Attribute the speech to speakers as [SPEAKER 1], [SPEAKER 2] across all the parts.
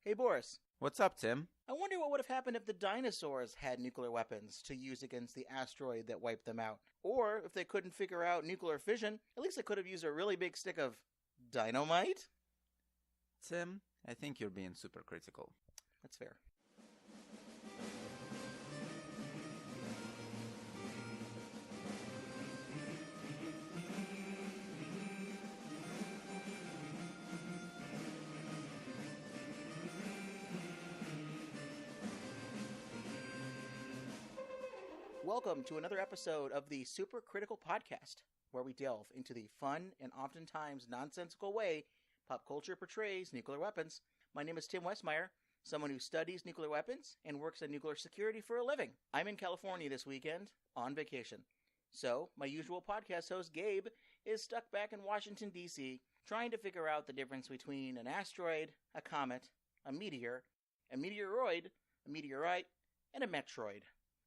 [SPEAKER 1] Hey, Boris.
[SPEAKER 2] What's up, Tim?
[SPEAKER 1] I wonder what would have happened if the dinosaurs had nuclear weapons to use against the asteroid that wiped them out. Or if they couldn't figure out nuclear fission, at least they could have used a really big stick of dynamite?
[SPEAKER 2] Tim, I think you're being super critical.
[SPEAKER 1] That's fair. Welcome to another episode of the Super Critical Podcast, where we delve into the fun and oftentimes nonsensical way pop culture portrays nuclear weapons. My name is Tim Westmyer, someone who studies nuclear weapons and works in nuclear security for a living. I'm in California this weekend on vacation. So, my usual podcast host, Gabe, is stuck back in Washington, D.C., trying to figure out the difference between an asteroid, a comet, a meteor, a meteoroid, a meteorite, and a metroid.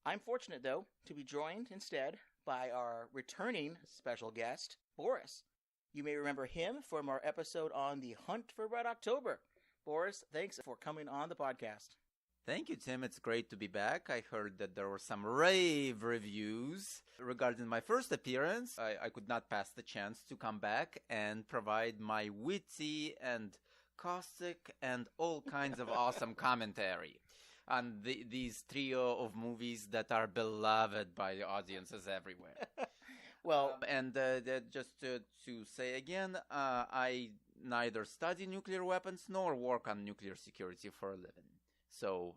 [SPEAKER 1] I'm fortunate, though, to be joined instead by our returning special guest, Boris. You may remember him from our episode on the Hunt for Red October. Boris, thanks for coming on the podcast.
[SPEAKER 2] Thank you, Tim. It's great to be back. I heard that there were some rave reviews regarding my first appearance. I could not pass the chance to come back and provide my witty and caustic and all kinds of awesome commentary on these trio of movies that are beloved by the audiences everywhere.
[SPEAKER 1] Well,
[SPEAKER 2] and just to say again, I neither study nuclear weapons nor work on nuclear security for a living. So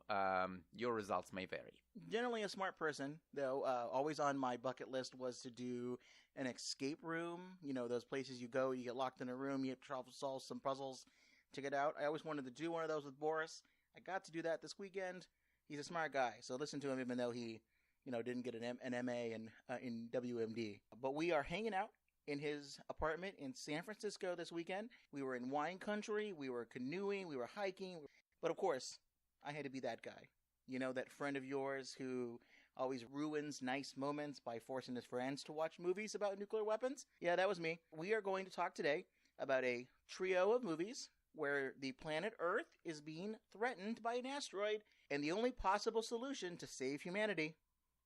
[SPEAKER 2] your results may vary.
[SPEAKER 1] Generally a smart person, though. Always on my bucket list was to do an escape room. You know, those places you go, you get locked in a room, you have to solve some puzzles to get out. I always wanted to do one of those with Boris. I got to do that this weekend. He's a smart guy, so listen to him even though he, didn't get an MA in WMD. But we are hanging out in his apartment in San Francisco this weekend. We were in wine country, we were canoeing, we were hiking. But of course, I had to be that guy. You know, that friend of yours who always ruins nice moments by forcing his friends to watch movies about nuclear weapons? Yeah, that was me. We are going to talk today about a trio of movies where the planet Earth is being threatened by an asteroid, and the only possible solution to save humanity: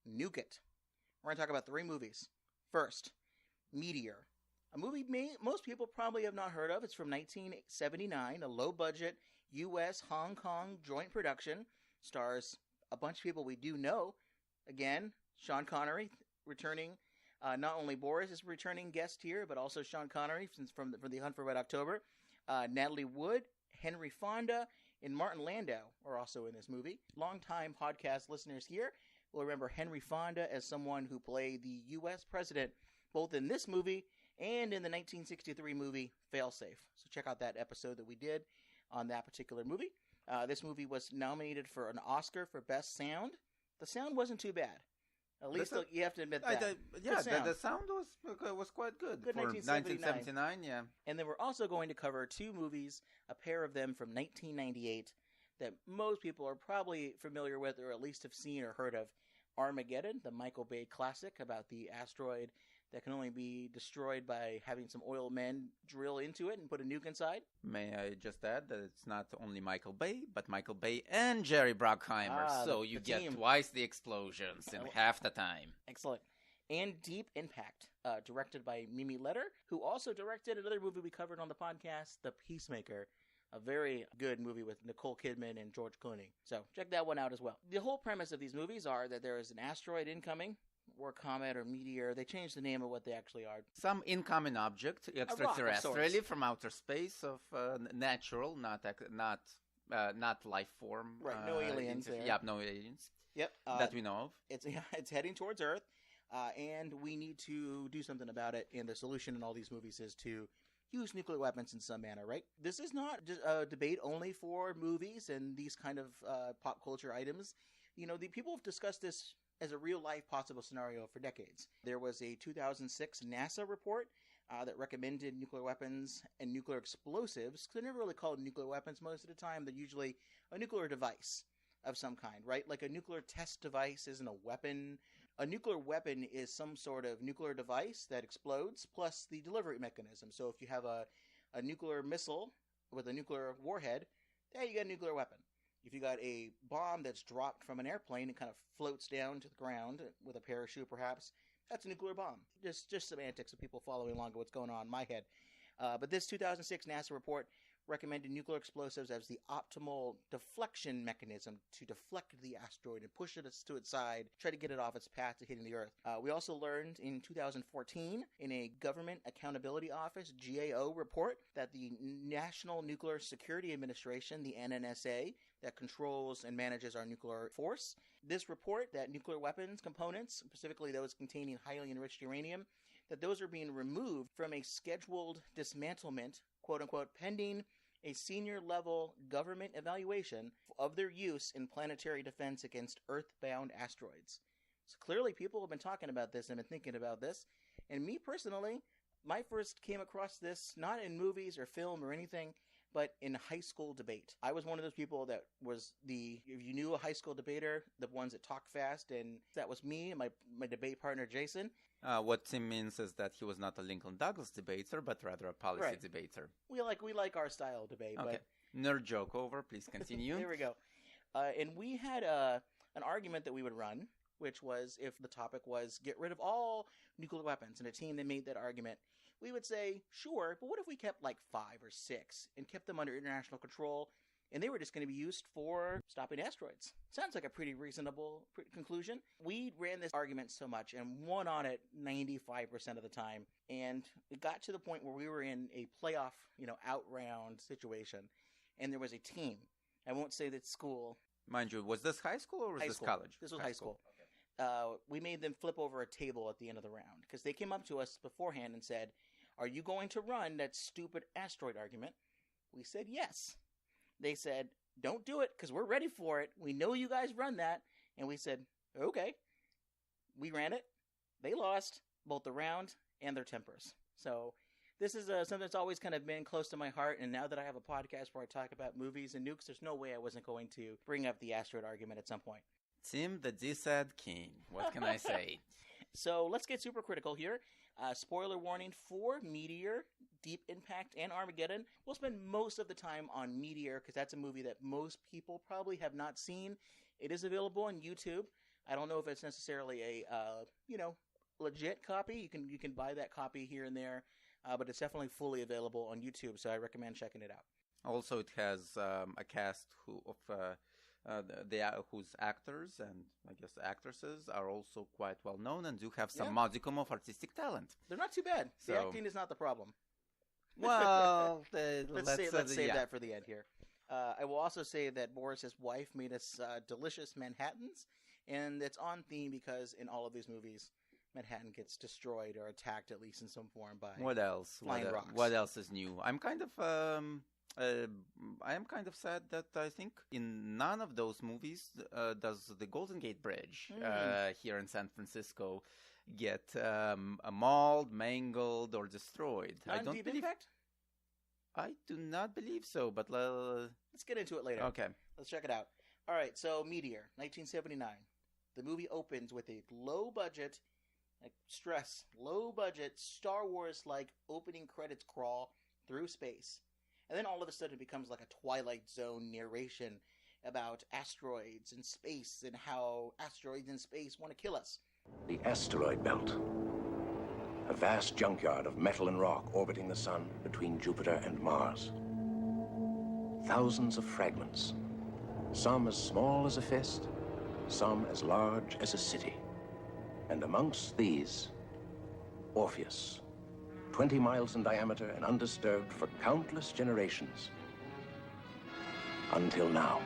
[SPEAKER 1] nuke it. We're going to talk about three movies. First, Meteor. A movie most people probably have not heard of. It's from 1979, a low-budget U.S.-Hong Kong joint production. Stars a bunch of people we do know. Again, Sean Connery returning. Not only Boris is returning guest here, but also Sean Connery from the Hunt for Red October. Natalie Wood, Henry Fonda, and Martin Landau are also in this movie. Longtime podcast listeners here will remember Henry Fonda as someone who played the U.S. president both in this movie and in the 1963 movie Failsafe. So check out that episode that we did on that particular movie. This movie was nominated for an Oscar for Best Sound. The sound wasn't too bad. At least you have to admit that.
[SPEAKER 2] The sound was quite good.
[SPEAKER 1] Good
[SPEAKER 2] for 1979, yeah.
[SPEAKER 1] And then we're also going to cover two movies, a pair of them from 1998, that most people are probably familiar with or at least have seen or heard of. Armageddon, the Michael Bay classic about the asteroid that can only be destroyed by having some oil men drill into it and put a nuke inside.
[SPEAKER 2] May I just add that it's not only Michael Bay, but Michael Bay and Jerry Bruckheimer, so you get twice the explosions in half the time.
[SPEAKER 1] Excellent. And Deep Impact, directed by Mimi Leder, who also directed another movie we covered on the podcast, The Peacemaker, a very good movie with Nicole Kidman and George Clooney. So check that one out as well. The whole premise of these movies are that there is an asteroid incoming, or comet or meteor. They changed the name of what they actually are.
[SPEAKER 2] Some incoming object, extraterrestrially from outer space, of natural, not life form.
[SPEAKER 1] Right, no aliens there.
[SPEAKER 2] Yeah, no aliens.
[SPEAKER 1] Yep.
[SPEAKER 2] That we know of.
[SPEAKER 1] It's heading towards Earth, and we need to do something about it. And the solution in all these movies is to use nuclear weapons in some manner, right? This is not just a debate only for movies and these kind of pop culture items. You know, the people have discussed this as a real-life possible scenario for decades. There was a 2006 NASA report that recommended nuclear weapons and nuclear explosives, because they're never really called nuclear weapons most of the time. They're usually a nuclear device of some kind, right? Like a nuclear test device isn't a weapon. A nuclear weapon is some sort of nuclear device that explodes, plus the delivery mechanism. So if you have a nuclear missile with a nuclear warhead, there you got a nuclear weapon. If you got a bomb that's dropped from an airplane and kind of floats down to the ground with a parachute, perhaps, that's a nuclear bomb. Just semantics of people following along with what's going on in my head. But this 2006 NASA report recommended nuclear explosives as the optimal deflection mechanism to deflect the asteroid and push it to its side, try to get it off its path to hitting the Earth. We also learned in 2014 in a Government Accountability Office GAO report that the National Nuclear Security Administration, the NNSA, that controls and manages our nuclear force. This report that nuclear weapons components, specifically those containing highly enriched uranium, that those are being removed from a scheduled dismantlement, quote-unquote, pending a senior-level government evaluation of their use in planetary defense against Earth-bound asteroids. So clearly people have been talking about this and been thinking about this. And me personally, my first came across this not in movies or film or anything, but in high school debate. I was one of those people that was if you knew a high school debater, the ones that talk fast, and that was me and my debate partner, Jason.
[SPEAKER 2] What Tim means is that he was not a Lincoln Douglas debater, but rather a policy debater.
[SPEAKER 1] We like our style of debate.
[SPEAKER 2] Okay. But... Nerd joke over. Please continue.
[SPEAKER 1] There we go. And we had an argument that we would run, which was if the topic was get rid of all nuclear weapons, and a team that made that argument, we would say, sure, but what if we kept like 5 or 6 and kept them under international control, and they were just going to be used for stopping asteroids? Sounds like a pretty reasonable conclusion. We ran this argument so much and won on it 95% of the time, and it got to the point where we were in a playoff, out round situation, and there was a team. I won't say that school.
[SPEAKER 2] Mind you, was this high school or was this college?
[SPEAKER 1] This was high school. Okay. We made them flip over a table at the end of the round because they came up to us beforehand and said, "Are you going to run that stupid asteroid argument?" We said yes. They said, "Don't do it because we're ready for it. We know you guys run that." And we said, okay. We ran it. They lost both the round and their tempers. So this is something that's always kind of been close to my heart. And now that I have a podcast where I talk about movies and nukes, there's no way I wasn't going to bring up the asteroid argument at some point.
[SPEAKER 2] Tim the D-Sad King. What can I say?
[SPEAKER 1] So let's get super critical here. Spoiler warning for Meteor, Deep Impact, and Armageddon. We'll spend most of the time on Meteor because that's a movie that most people probably have not seen. It is available on YouTube. I don't know if it's necessarily a legit copy. You can buy that copy here and there, but it's definitely fully available on YouTube. So I recommend checking it out.
[SPEAKER 2] Also, it has a cast whose actors and I guess actresses are also quite well known and do have some modicum of artistic talent.
[SPEAKER 1] They're not too bad. The acting is not the problem.
[SPEAKER 2] Well,
[SPEAKER 1] let's save that for the end here. I will also say that Boris's wife made us delicious Manhattans, and it's on theme because in all of these movies, Manhattan gets destroyed or attacked at least in some form by flying rocks.
[SPEAKER 2] What else is new? I am kind of sad that I think in none of those movies does the Golden Gate Bridge here in San Francisco get mauled, mangled, or destroyed.
[SPEAKER 1] Deep Impact?
[SPEAKER 2] I do not believe so, but
[SPEAKER 1] let's get into it later.
[SPEAKER 2] Okay.
[SPEAKER 1] Let's check it out. All right, so Meteor, 1979. The movie opens with a low-budget, low-budget, Star Wars-like opening credits crawl through space. And then all of a sudden it becomes like a Twilight Zone narration about asteroids and space and how asteroids in space want to kill us.
[SPEAKER 3] The asteroid belt. A vast junkyard of metal and rock orbiting the sun between Jupiter and Mars. Thousands of fragments. Some as small as a fist, some as large as a city. And amongst these, Orpheus. 20 miles in diameter and undisturbed for countless generations. Until now.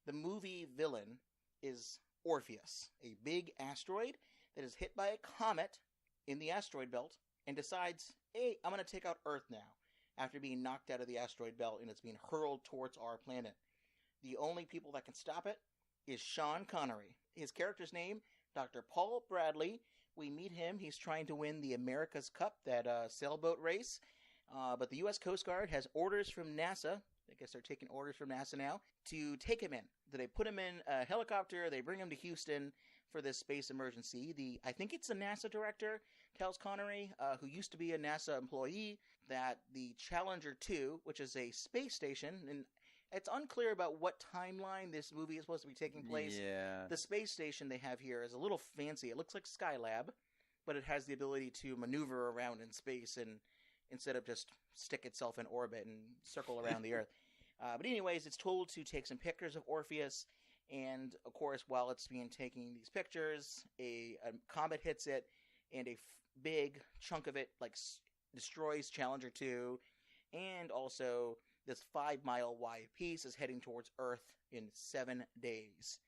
[SPEAKER 1] The movie villain is Orpheus, a big asteroid that is hit by a comet in the asteroid belt and decides, hey, I'm going to take out Earth now, after being knocked out of the asteroid belt and it's being hurled towards our planet. The only people that can stop it is Sean Connery. His character's name, Dr. Paul Bradley. We meet him. He's trying to win the America's Cup, that sailboat race. But the U.S. Coast Guard has orders from NASA. I guess they're taking orders from NASA now to take him in. They put him in a helicopter. They bring him to Houston for this space emergency. I think it's the NASA director tells Connery, who used to be a NASA employee, that the Challenger 2, which is a space station, and it's unclear about what timeline this movie is supposed to be taking place.
[SPEAKER 2] Yeah.
[SPEAKER 1] The space station they have here is a little fancy. It looks like Skylab, but it has the ability to maneuver around in space and instead of just stick itself in orbit and circle around the Earth. But anyways, it's told to take some pictures of Orpheus, and of course, while it's being taking these pictures, a comet hits it, and a big chunk of it destroys Challenger 2, and also this 5-mile wide piece is heading towards Earth in 7 days.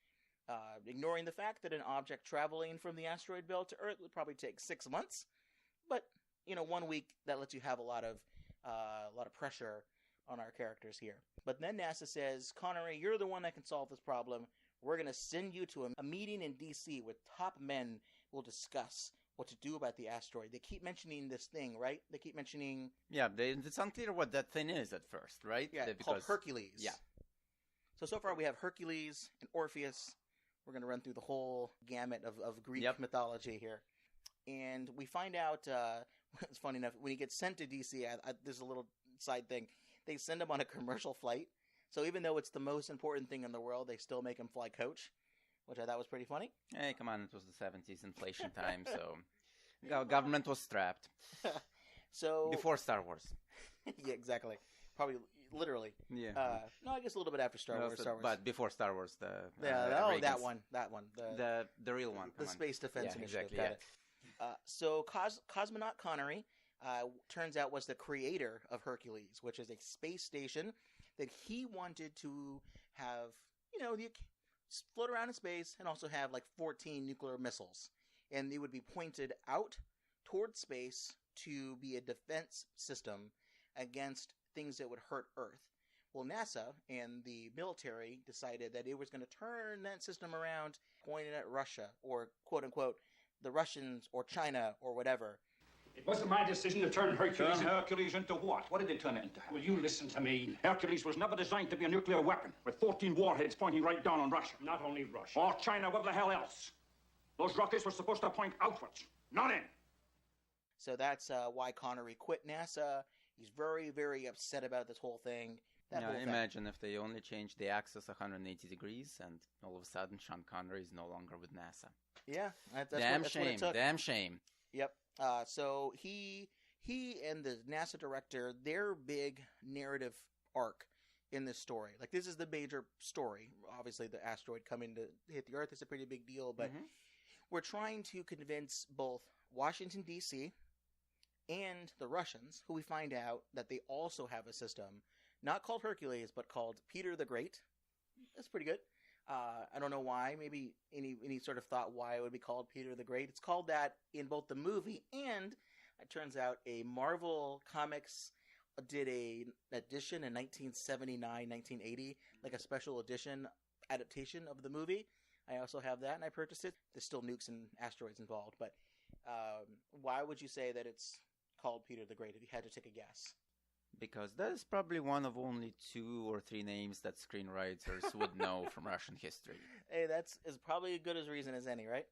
[SPEAKER 1] Ignoring the fact that an object traveling from the asteroid belt to Earth would probably take 6 months, but 1 week that lets you have a lot of pressure on our characters here. But then NASA says, Connery, you're the one that can solve this problem. We're going to send you to a meeting in D.C. with top men who will discuss what to do about the asteroid. They keep mentioning this thing, right? They keep mentioning...
[SPEAKER 2] Yeah, it's unclear what that thing is at first, right?
[SPEAKER 1] Yeah, called Hercules. Yeah. So far we have Hercules and Orpheus. We're going to run through the whole gamut of Greek mythology here. And we find out, it's funny enough, when he gets sent to D.C., there's a little side thing. They send him on a commercial flight. So even though it's the most important thing in the world, they still make him fly coach, which I thought was pretty funny.
[SPEAKER 2] Hey, come on, it was the 70s inflation time, so government was strapped.
[SPEAKER 1] So
[SPEAKER 2] before Star Wars.
[SPEAKER 1] Yeah, exactly. Probably, literally.
[SPEAKER 2] Yeah.
[SPEAKER 1] No, I guess a little bit after Star Wars.
[SPEAKER 2] But before Star Wars,
[SPEAKER 1] that one.
[SPEAKER 2] The real one.
[SPEAKER 1] The Space Defense Initiative.
[SPEAKER 2] Exactly,
[SPEAKER 1] Got it. So Cosmonaut Connery turns out was the creator of Hercules, which is a space station that he wanted to have, float around in space and also have like 14 nuclear missiles. And they would be pointed out towards space to be a defense system against things that would hurt Earth. Well, NASA and the military decided that it was going to turn that system around, pointed at Russia, or quote-unquote, the Russians or China or whatever.
[SPEAKER 4] It wasn't my decision to turn Hercules...
[SPEAKER 5] Turn Hercules into what? What did they turn it into?
[SPEAKER 4] Will you listen to me?
[SPEAKER 5] Hercules was never designed to be a nuclear weapon, with 14 warheads pointing right down on Russia.
[SPEAKER 4] Not only Russia.
[SPEAKER 5] Or China, what the hell else? Those rockets were supposed to point outwards, not in.
[SPEAKER 1] So that's why Connery quit NASA. He's very, very upset about this whole thing.
[SPEAKER 2] Imagine if they only changed the axis 180 degrees and all of a sudden Sean Connery is no longer with NASA.
[SPEAKER 1] Yeah. That's
[SPEAKER 2] damn
[SPEAKER 1] what
[SPEAKER 2] shame.
[SPEAKER 1] it took.
[SPEAKER 2] Damn shame.
[SPEAKER 1] Yep. So he and the NASA director, their big narrative arc in this story. Like, this is the major story. Obviously, the asteroid coming to hit the Earth is a pretty big deal, but we're trying to convince both Washington, D.C., and the Russians, who we find out that they also have a system, not called Hercules, but called Peter the Great. That's pretty good. I don't know why. Maybe any sort of thought why it would be called Peter the Great. It's called that in both the movie and, it turns out, a Marvel Comics did an edition in 1979, 1980, like a special edition adaptation of the movie. I also have that, and I purchased it. There's still nukes and asteroids involved, but why would you say that it's called Peter the Great if you had to take a guess?
[SPEAKER 2] Because that is probably one of only 2 or 3 names that screenwriters would know from Russian history.
[SPEAKER 1] Hey, that's as probably as good a reason as any, right?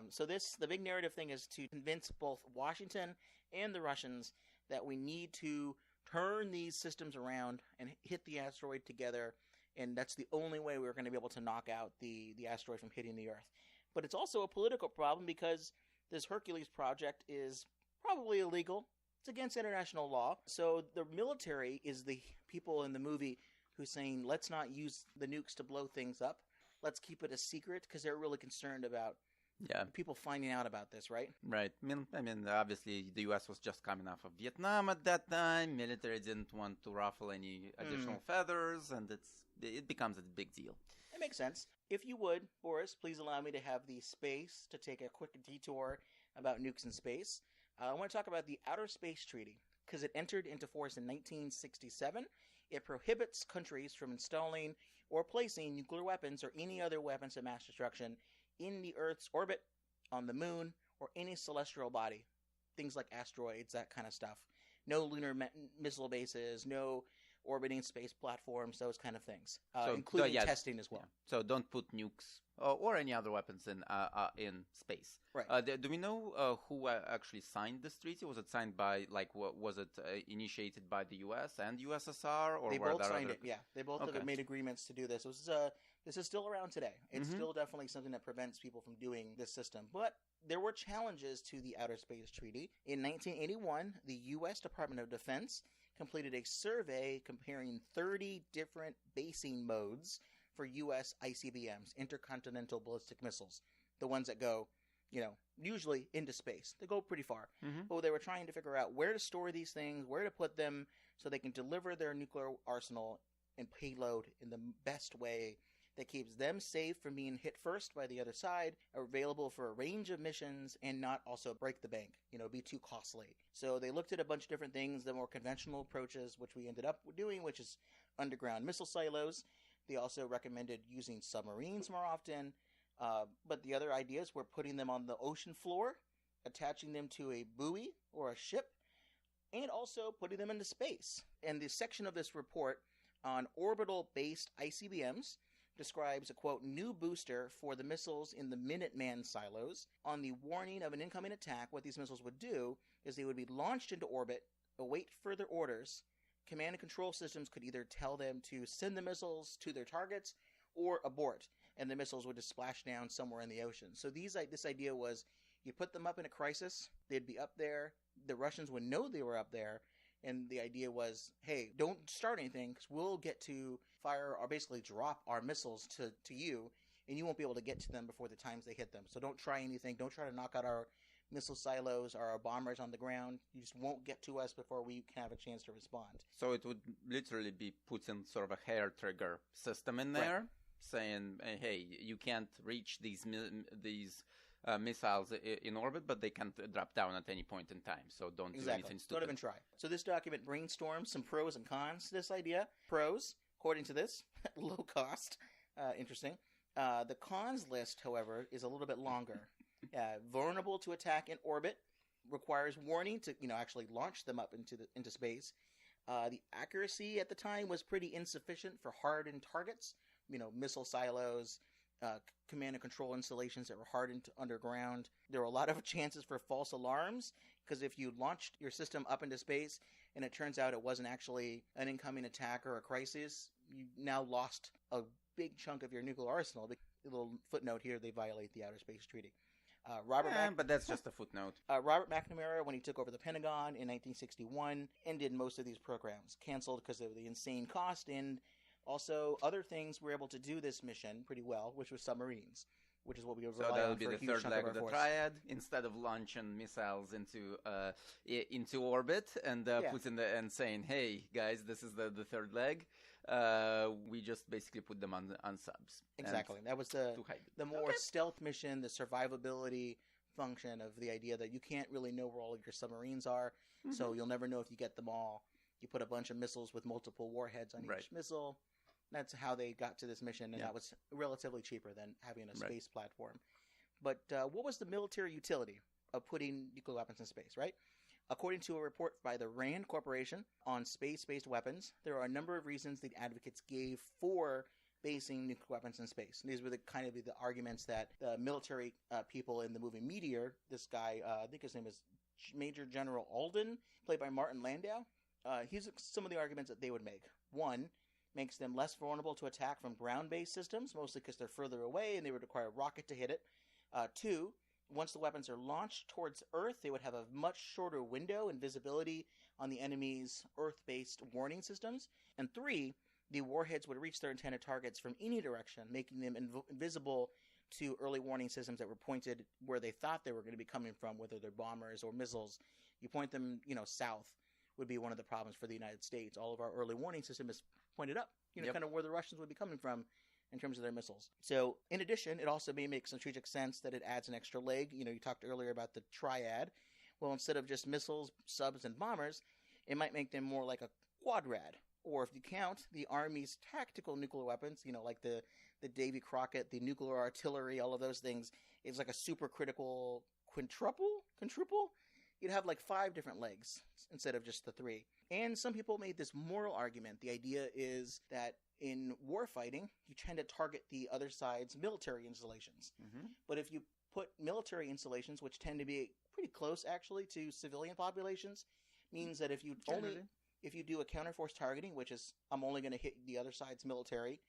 [SPEAKER 1] So the big narrative thing is to convince both Washington and the Russians that we need to turn these systems around and hit the asteroid together, and that's the only way we're going to be able to knock out the asteroid from hitting the Earth. But it's also a political problem because this Hercules project is probably illegal. It's against international law. So the military is the people in the movie who's saying, let's not use the nukes to blow things up. Let's keep it a secret, because they're really concerned about people finding out about this, right?
[SPEAKER 2] Right. I mean, obviously, the U.S. was just coming off of Vietnam at that time. Military didn't want to ruffle any additional feathers, and it becomes a big deal.
[SPEAKER 1] It makes sense. If you would, Boris, please allow me to have the space to take a quick detour about nukes in space. I want to talk about the Outer Space Treaty, because it entered into force in 1967. It prohibits countries from installing or placing nuclear weapons or any other weapons of mass destruction in the Earth's orbit, on the moon, or any celestial body. Things like asteroids, that kind of stuff. No lunar missile bases, no orbiting space platforms, those kind of things, including testing as well.
[SPEAKER 2] Yeah. So don't put nukes or any other weapons in space.
[SPEAKER 1] Right.
[SPEAKER 2] Do we know who actually signed this treaty? Was it signed by, was it initiated by the U.S. and USSR, or
[SPEAKER 1] They
[SPEAKER 2] were
[SPEAKER 1] both
[SPEAKER 2] there
[SPEAKER 1] signed
[SPEAKER 2] other...
[SPEAKER 1] it. Yeah, they both
[SPEAKER 2] Okay.
[SPEAKER 1] have made agreements to do this. This is still around today. It's still definitely something that prevents people from doing this system. But there were challenges to the Outer Space Treaty. In 1981, the U.S. Department of Defense completed a survey comparing 30 different basing modes for U.S. ICBMs, intercontinental ballistic missiles, the ones that go, usually into space. They go pretty far. But they were trying to figure out where to store these things, where to put them so they can deliver their nuclear arsenal and payload in the best way that keeps them safe from being hit first by the other side, available for a range of missions, and not also break the bank, be too costly. So they looked at a bunch of different things, the more conventional approaches, which we ended up doing, which is underground missile silos. They also recommended using submarines more often. But the other ideas were putting them on the ocean floor, attaching them to a buoy or a ship, and also putting them into space. And the section of this report on orbital-based ICBMs describes a, quote, new booster for the missiles in the Minuteman silos. On the warning of an incoming attack, what these missiles would do is they would be launched into orbit, await further orders. Command and control systems could either tell them to send the missiles to their targets or abort, and the missiles would just splash down somewhere in the ocean. So this idea was you put them up in a crisis, they'd be up there, the Russians would know they were up there, and the idea was, hey, don't start anything because we'll get to fire or basically drop our missiles to you, and you won't be able to get to them before the times they hit them. So don't try anything. Don't try to knock out our missile silos or our bombers on the ground. You just won't get to us before we can have a chance to respond.
[SPEAKER 2] So it would literally be putting sort of a hair trigger system in there, saying, hey, you can't reach these missiles in orbit, but they can drop down at any point in time. So don't do anything stupid.
[SPEAKER 1] Don't even try. So this document brainstorms some pros and cons to this idea. Pros, according to this, low cost. Interesting. The cons list, however, is a little bit longer. Vulnerable to attack in orbit, requires warning to actually launch them up into space. The accuracy at the time was pretty insufficient for hardened targets. Missile silos, command and control installations that were hardened underground. There were a lot of chances for false alarms, because if you launched your system up into space and it turns out it wasn't actually an incoming attack or a crisis, you now lost a big chunk of your nuclear arsenal. A little footnote here, they violate the Outer Space Treaty.
[SPEAKER 2] But that's just a footnote.
[SPEAKER 1] Robert McNamara, when he took over the Pentagon in 1961, ended most of these programs. Canceled because of the insane cost, and also other things were able to do this mission pretty well, which was submarines, which is what we would rely on.
[SPEAKER 2] So that would be
[SPEAKER 1] for
[SPEAKER 2] the
[SPEAKER 1] a huge
[SPEAKER 2] third
[SPEAKER 1] chunk
[SPEAKER 2] leg
[SPEAKER 1] of
[SPEAKER 2] of the
[SPEAKER 1] our force.
[SPEAKER 2] triad. Instead of launching missiles into orbit and putting and saying, "Hey guys, this is the third leg," we just basically put them on subs.
[SPEAKER 1] Exactly. That was the more stealth mission, the survivability function of the idea that you can't really know where all your submarines are, so you'll never know if you get them all. You put a bunch of missiles with multiple warheads on each missile. That's how they got to this mission, and that was relatively cheaper than having a space platform. But what was the military utility of putting nuclear weapons in space, right? According to a report by the RAND Corporation on space-based weapons, there are a number of reasons the advocates gave for basing nuclear weapons in space. And these were the arguments that the military people in the movie Meteor, this guy, I think his name is Major General Alden, played by Martin Landau, here's some of the arguments that they would make. One, makes them less vulnerable to attack from ground-based systems, mostly because they're further away and they would require a rocket to hit it. Two, once the weapons are launched towards Earth, they would have a much shorter window and visibility on the enemy's Earth-based warning systems. And three, the warheads would reach their intended targets from any direction, making them invisible to early warning systems that were pointed where they thought they were going to be coming from, whether they're bombers or missiles. You point them, south would be one of the problems for the United States. All of our early warning system is pointed up, kind of where the Russians would be coming from in terms of their missiles. So, in addition, it also may make some strategic sense that it adds an extra leg. You talked earlier about the triad. Well, instead of just missiles, subs, and bombers, it might make them more like a quadrad. Or if you count the Army's tactical nuclear weapons, like the Davy Crockett, the nuclear artillery, all of those things, it's like a supercritical quintuple? you'd have like 5 different legs instead of just the 3. And some people made this moral argument. The idea is that in warfighting, you tend to target the other side's military installations.
[SPEAKER 2] Mm-hmm.
[SPEAKER 1] But if you put military installations, which tend to be pretty close actually to civilian populations, means that if you do a counterforce targeting, which is I'm only going to hit the other side's military,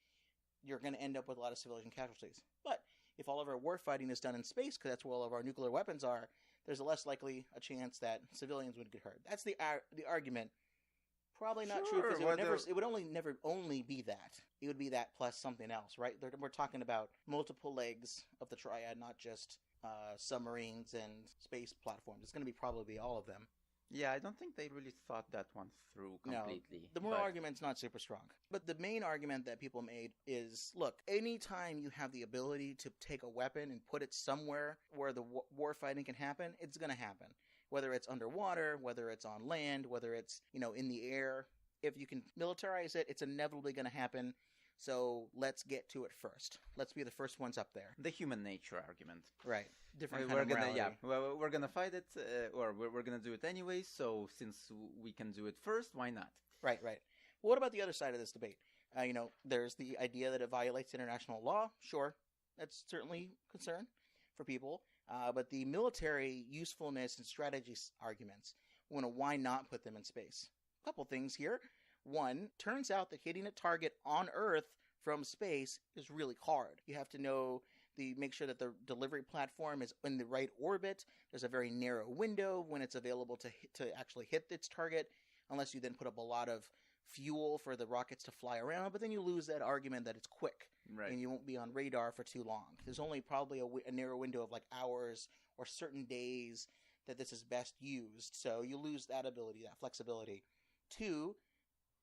[SPEAKER 1] you're going to end up with a lot of civilian casualties. But if all of our warfighting is done in space, because that's where all of our nuclear weapons are, there's a less likely a chance that civilians would get hurt. That's the argument. Probably not true, because it would never only be that. It would be that plus something else, right? We're talking about multiple legs of the triad, not just submarines and space platforms. It's going to be probably all of them.
[SPEAKER 2] Yeah, I don't think they really thought that one through completely.
[SPEAKER 1] No, the moral argument's not super strong. But the main argument that people made is, look, anytime you have the ability to take a weapon and put it somewhere where the warfighting can happen, it's going to happen. Whether it's underwater, whether it's on land, whether it's, in the air. If you can militarize it, it's inevitably going to happen. So let's get to it first. Let's be the first ones up there.
[SPEAKER 2] The human nature argument.
[SPEAKER 1] Right. Different kind of morality.
[SPEAKER 2] Well, we're gonna fight it, or we're gonna do it anyway. So since we can do it first, why not?
[SPEAKER 1] Right. Well, what about the other side of this debate? There's the idea that it violates international law. Sure, that's certainly a concern for people. But the military usefulness and strategy arguments, why not put them in space? A couple things here. One, turns out that hitting a target on Earth from space is really hard. You have to make sure that the delivery platform is in the right orbit. There's a very narrow window when it's available to actually hit its target, unless you then put up a lot of fuel for the rockets to fly around. But then you lose that argument that it's quick,
[SPEAKER 2] right,
[SPEAKER 1] and you won't be on radar for too long. There's only probably a narrow window of like hours or certain days that this is best used. So you lose that ability, that flexibility. 2,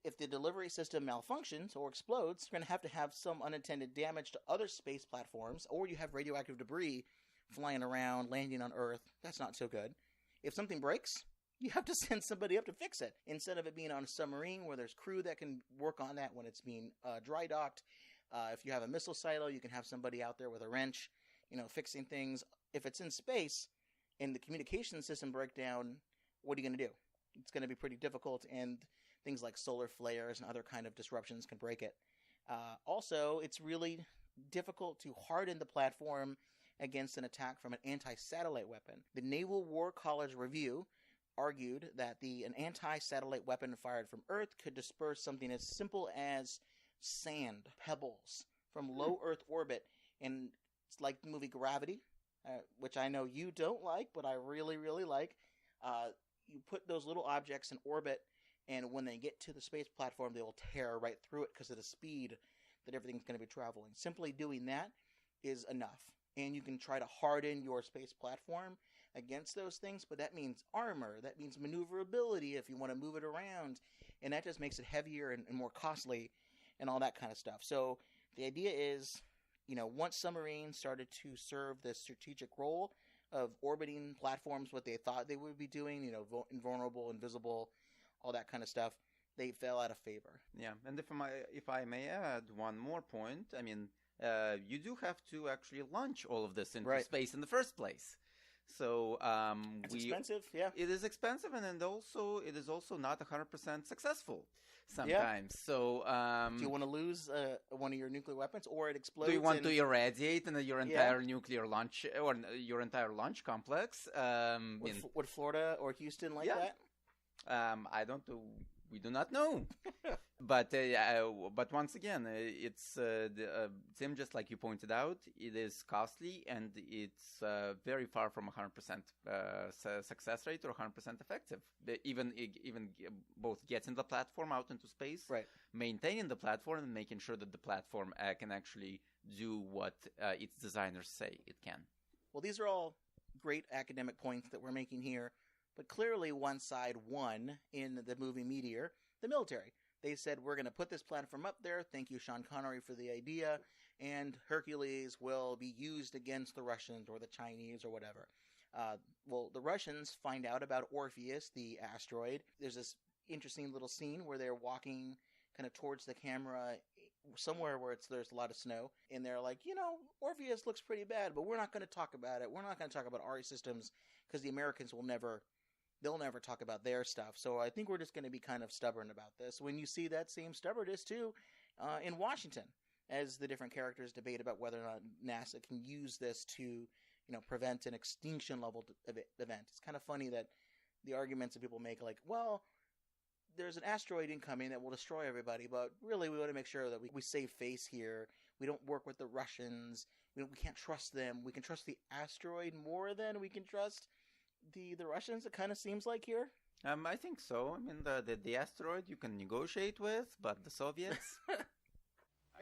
[SPEAKER 1] if the delivery system malfunctions or explodes, you're going to have some unintended damage to other space platforms, or you have radioactive debris flying around, landing on Earth. That's not so good. If something breaks, you have to send somebody up to fix it. Instead of it being on a submarine where there's crew that can work on that when it's being dry docked. If you have a missile silo, you can have somebody out there with a wrench, fixing things. If it's in space and the communication system break down, what are you going to do? It's going to be pretty difficult, and things like solar flares and other kind of disruptions can break it. Also, it's really difficult to harden the platform against an attack from an anti-satellite weapon. The Naval War College Review argued that an anti-satellite weapon fired from Earth could disperse something as simple as sand, pebbles, from low Earth orbit. And it's like the movie Gravity, which I know you don't like, but I really, really like. You put those little objects in orbit, and when they get to the space platform, they will tear right through it because of the speed that everything's going to be traveling. Simply doing that is enough. And you can try to harden your space platform against those things, but that means armor. That means maneuverability if you want to move it around. And that just makes it heavier and more costly and all that kind of stuff. So the idea is, once submarines started to serve the strategic role of orbiting platforms, what they thought they would be doing, invulnerable, invisible, all that kind of stuff, they fell out of favor.
[SPEAKER 2] Yeah, and if I may add one more point, you do have to actually launch all of this into space in the first place. So
[SPEAKER 1] it's expensive, yeah.
[SPEAKER 2] It is expensive, and it is also not 100% successful sometimes. Yeah. So
[SPEAKER 1] do you want to lose one of your nuclear weapons, or it explodes?
[SPEAKER 2] Do you want to irradiate your entire nuclear launch or your entire launch complex?
[SPEAKER 1] Would Florida or Houston like that?
[SPEAKER 2] I don't know. We do not know. But once again, it's Tim, just like you pointed out, it is costly, and it's very far from 100% success rate or 100% effective. Even both getting the platform out into space, maintaining the platform, and making sure that the platform can actually do what its designers say it can.
[SPEAKER 1] Well, these are all great academic points that we're making here. But clearly one side won in the movie Meteor, the military. They said, we're going to put this platform up there. Thank you, Sean Connery, for the idea. And Hercules will be used against the Russians or the Chinese or whatever. Well, the Russians find out about Orpheus, the asteroid. There's this interesting little scene where they're walking kind of towards the camera somewhere where there's a lot of snow. And they're like, Orpheus looks pretty bad, but we're not going to talk about it. We're not going to talk about our systems because the Americans will never they'll never talk about their stuff. So I think we're just going to be kind of stubborn about this. When you see that same stubbornness, too, in Washington, as the different characters debate about whether or not NASA can use this to, prevent an extinction level event. It's kind of funny that the arguments that people make, like, well, there's an asteroid incoming that will destroy everybody, but really we want to make sure that we save face here. We don't work with the Russians. We can't trust them. We can trust the asteroid more than we can trust the Russians, it kind of seems like here.
[SPEAKER 2] I think so. I mean, the asteroid you can negotiate with, but the Soviets...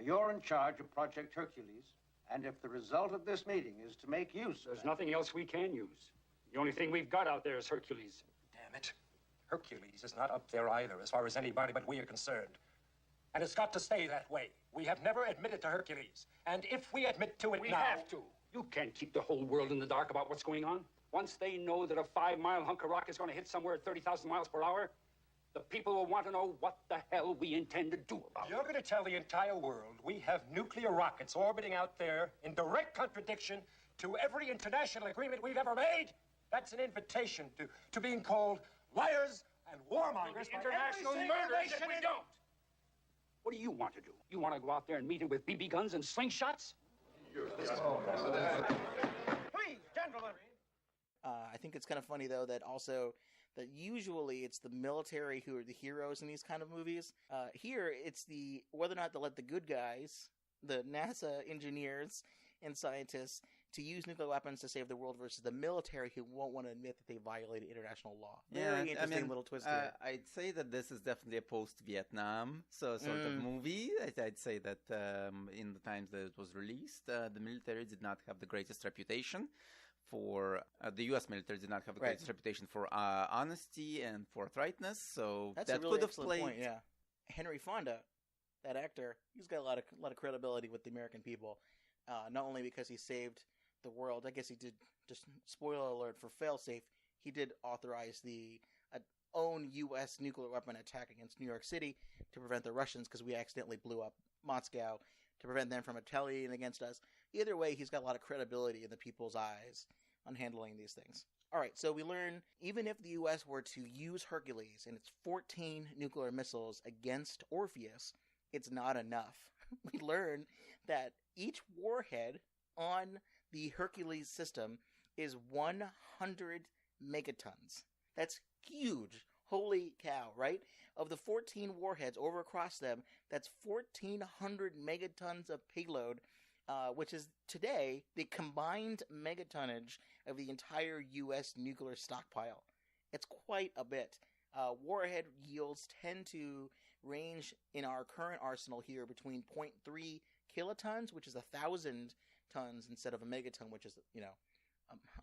[SPEAKER 6] You're in charge of Project Hercules, and if the result of this meeting is to make use of
[SPEAKER 4] There's nothing else we can use. The only thing we've got out there is Hercules.
[SPEAKER 3] Damn it. Hercules is not up there either, as far as anybody but we are concerned. And it's got to stay that way. We have never admitted to Hercules. And if we admit to it
[SPEAKER 4] We
[SPEAKER 3] now...
[SPEAKER 4] have to. You can't keep the whole world in the dark about what's going on. Once they know that a 5-mile hunk of rock is going to hit somewhere at 30,000 miles per hour, the people will want to know what the hell we intend to do about it.
[SPEAKER 3] You're going to tell the entire world we have nuclear rockets orbiting out there in direct contradiction to every international agreement we've ever made? That's an invitation to being called liars and warmongers.
[SPEAKER 4] The international murderers if we don't. What do you want to do? You want to go out there and meet him with BB guns and slingshots?
[SPEAKER 6] Please, gentlemen.
[SPEAKER 1] I think it's kind of funny, though, that usually it's the military who are the heroes in these kind of movies. Here, it's whether or not to let the good guys, the NASA engineers and scientists, to use nuclear weapons to save the world versus the military who won't want to admit that they violated international law. Very interesting little twist here.
[SPEAKER 2] I'd say that this is definitely a post-Vietnam sort of movie. I'd say that in the times that it was released, the military did not have the greatest reputation for the U.S. military did not have the greatest reputation for honesty and forthrightness, so
[SPEAKER 1] that's
[SPEAKER 2] that
[SPEAKER 1] a really
[SPEAKER 2] could have
[SPEAKER 1] excellent
[SPEAKER 2] played.
[SPEAKER 1] point, yeah. Henry Fonda, that actor, he's got a lot of credibility with the American people, not only because he saved the world. I guess he did, just spoiler alert for failsafe, he did authorize the own U.S. nuclear weapon attack against New York City to prevent the Russians, because we accidentally blew up Moscow, to prevent them from retaliating against us. Either way, he's got a lot of credibility in the people's eyes on handling these things. All right, so we learn even if the U.S. were to use Hercules and its 14 nuclear missiles against Orpheus, it's not enough. We learn that each warhead on the Hercules system is 100 megatons. That's huge. Holy cow, right? Of the 14 warheads over across them, that's 1,400 megatons of payload, which is today the combined megatonnage of the entire U.S. nuclear stockpile. It's quite a bit. Warhead yields tend to range in our current arsenal here between 0.3 kilotons, which is 1,000 tons instead of a megaton, which is,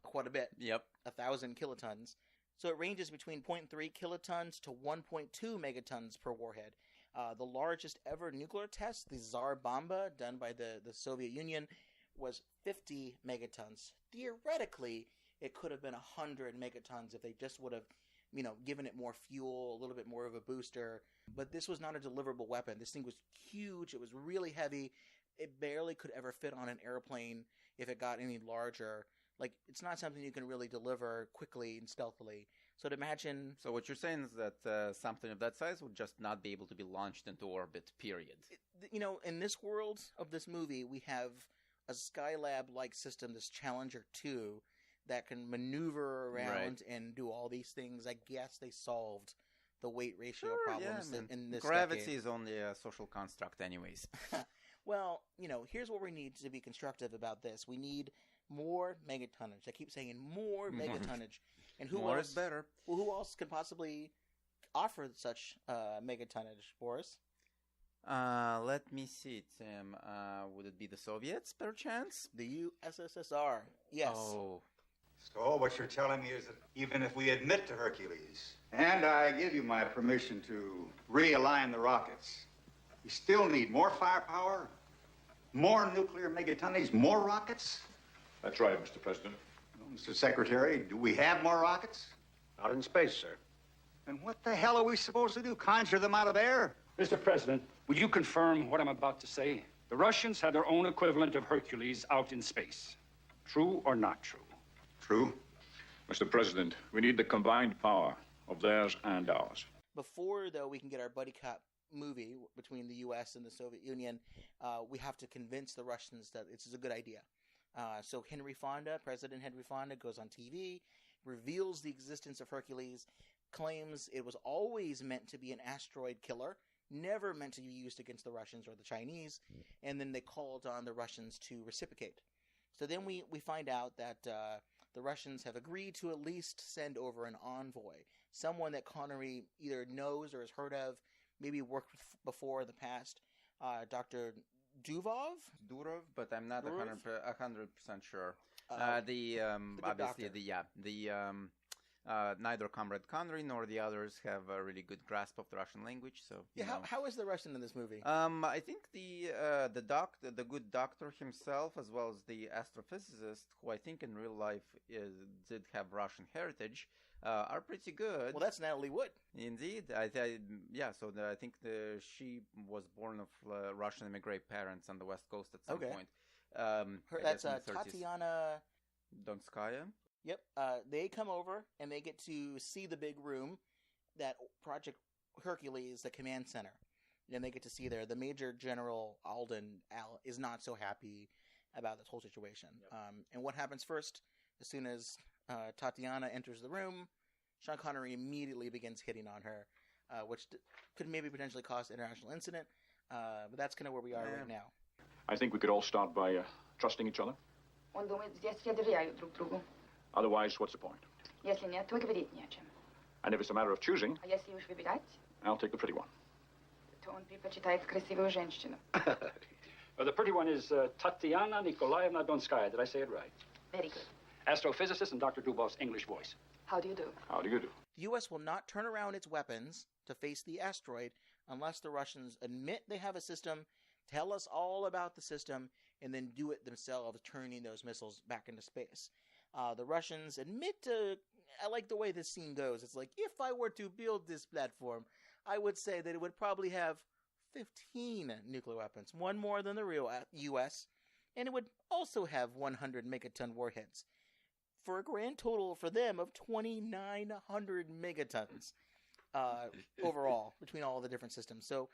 [SPEAKER 1] quite a bit.
[SPEAKER 2] Yep.
[SPEAKER 1] 1,000 kilotons. So it ranges between 0.3 kilotons to 1.2 megatons per warhead. The largest ever nuclear test, the Tsar Bomba, done by the Soviet Union, was 50 megatons. Theoretically, it could have been 100 megatons if they just would have, given it more fuel, a little bit more of a booster. But this was not a deliverable weapon. This thing was huge. It was really heavy. It barely could ever fit on an airplane if it got any larger. Like, it's not something you can really deliver quickly and stealthily. So to imagine...
[SPEAKER 2] So what you're saying is that something of that size would just not be able to be launched into orbit, period.
[SPEAKER 1] In this world of this movie, we have a Skylab-like system, this Challenger 2, that can maneuver around and do all these things. I guess they solved the weight ratio problems in this
[SPEAKER 2] Gravity
[SPEAKER 1] decade.
[SPEAKER 2] is only a social construct anyways.
[SPEAKER 1] Well, here's what we need to be constructive about this. We need more megatonnage. I keep saying more megatonnage. And who
[SPEAKER 2] More
[SPEAKER 1] else,
[SPEAKER 2] is better.
[SPEAKER 1] Well, who else could possibly offer such megatonnage, Boris?
[SPEAKER 2] Let me see, Tim. Would it be the Soviets, per chance?
[SPEAKER 1] The USSR. Yes.
[SPEAKER 2] Oh.
[SPEAKER 7] So what you're telling me is that even if we admit to Hercules,
[SPEAKER 8] And I give you my permission to realign the rockets, we still need more firepower, more nuclear megatonnage, more rockets?
[SPEAKER 5] That's right, Mr. President.
[SPEAKER 8] Well, Mr. Secretary, do we have more rockets?
[SPEAKER 6] Not in space, sir.
[SPEAKER 8] Then what the hell are we supposed to do? Conjure them out of air?
[SPEAKER 4] Mr. President, will you confirm what I'm about to say? The Russians have their own equivalent of Hercules out in space. True or not true?
[SPEAKER 8] True.
[SPEAKER 5] Mr. President, we need the combined power of theirs and ours.
[SPEAKER 1] Before, though, we can get our buddy cop movie between the U.S. and the Soviet Union, we have to convince the Russians that this is a good idea. So President Henry Fonda goes on TV, reveals the existence of Hercules, claims it was always meant to be an asteroid killer, never meant to be used against the Russians or the Chinese, and then they called on the Russians to reciprocate. So then we find out that the Russians have agreed to at least send over an envoy, someone that Connery either knows or has heard of, maybe worked with before in the past, Dr. Durov,
[SPEAKER 2] but I'm not 100% sure.
[SPEAKER 1] The
[SPEAKER 2] obviously
[SPEAKER 1] doctor.
[SPEAKER 2] Neither Comrade Connery nor the others have a really good grasp of the Russian language. So
[SPEAKER 1] how is the Russian in this movie?
[SPEAKER 2] I think the good doctor himself, as well as the astrophysicist, who I think in real life did have Russian heritage, are pretty good.
[SPEAKER 1] Well, that's Natalie Wood.
[SPEAKER 2] Indeed, I think she was born of Russian immigrant parents on the West Coast at some point.
[SPEAKER 1] That's Tatiana
[SPEAKER 2] Donskaya.
[SPEAKER 1] Yep. They come over and they get to see the big room that Project Hercules, the command center. And they get to see there. The Major General Alden is not so happy about this whole situation. Yep. And what happens first? As soon as Tatiana enters the room, Sean Connery immediately begins hitting on her, which could maybe potentially cause an international incident. But that's kind of where we are right now.
[SPEAKER 5] I think we could all start by trusting each other. Otherwise, what's the point? And if it's a matter of choosing, I'll take the pretty one.
[SPEAKER 4] Well, the pretty one is Tatiana Nikolaevna Donskaya. Did I say it right?
[SPEAKER 9] Very good.
[SPEAKER 4] Astrophysicist and Dr. Dubov's English voice.
[SPEAKER 9] How do you do?
[SPEAKER 5] How do you do?
[SPEAKER 1] The U.S. will not turn around its weapons to face the asteroid unless the Russians admit they have a system, tell us all about the system, and then do it themselves, turning those missiles back into space. The Russians admit I like the way this scene goes. It's like, if I were to build this platform, I would say that it would probably have 15 nuclear weapons, one more than the real U.S., and it would also have 100 megaton warheads, for a grand total for them of 2,900 megatons overall between all the different systems. So,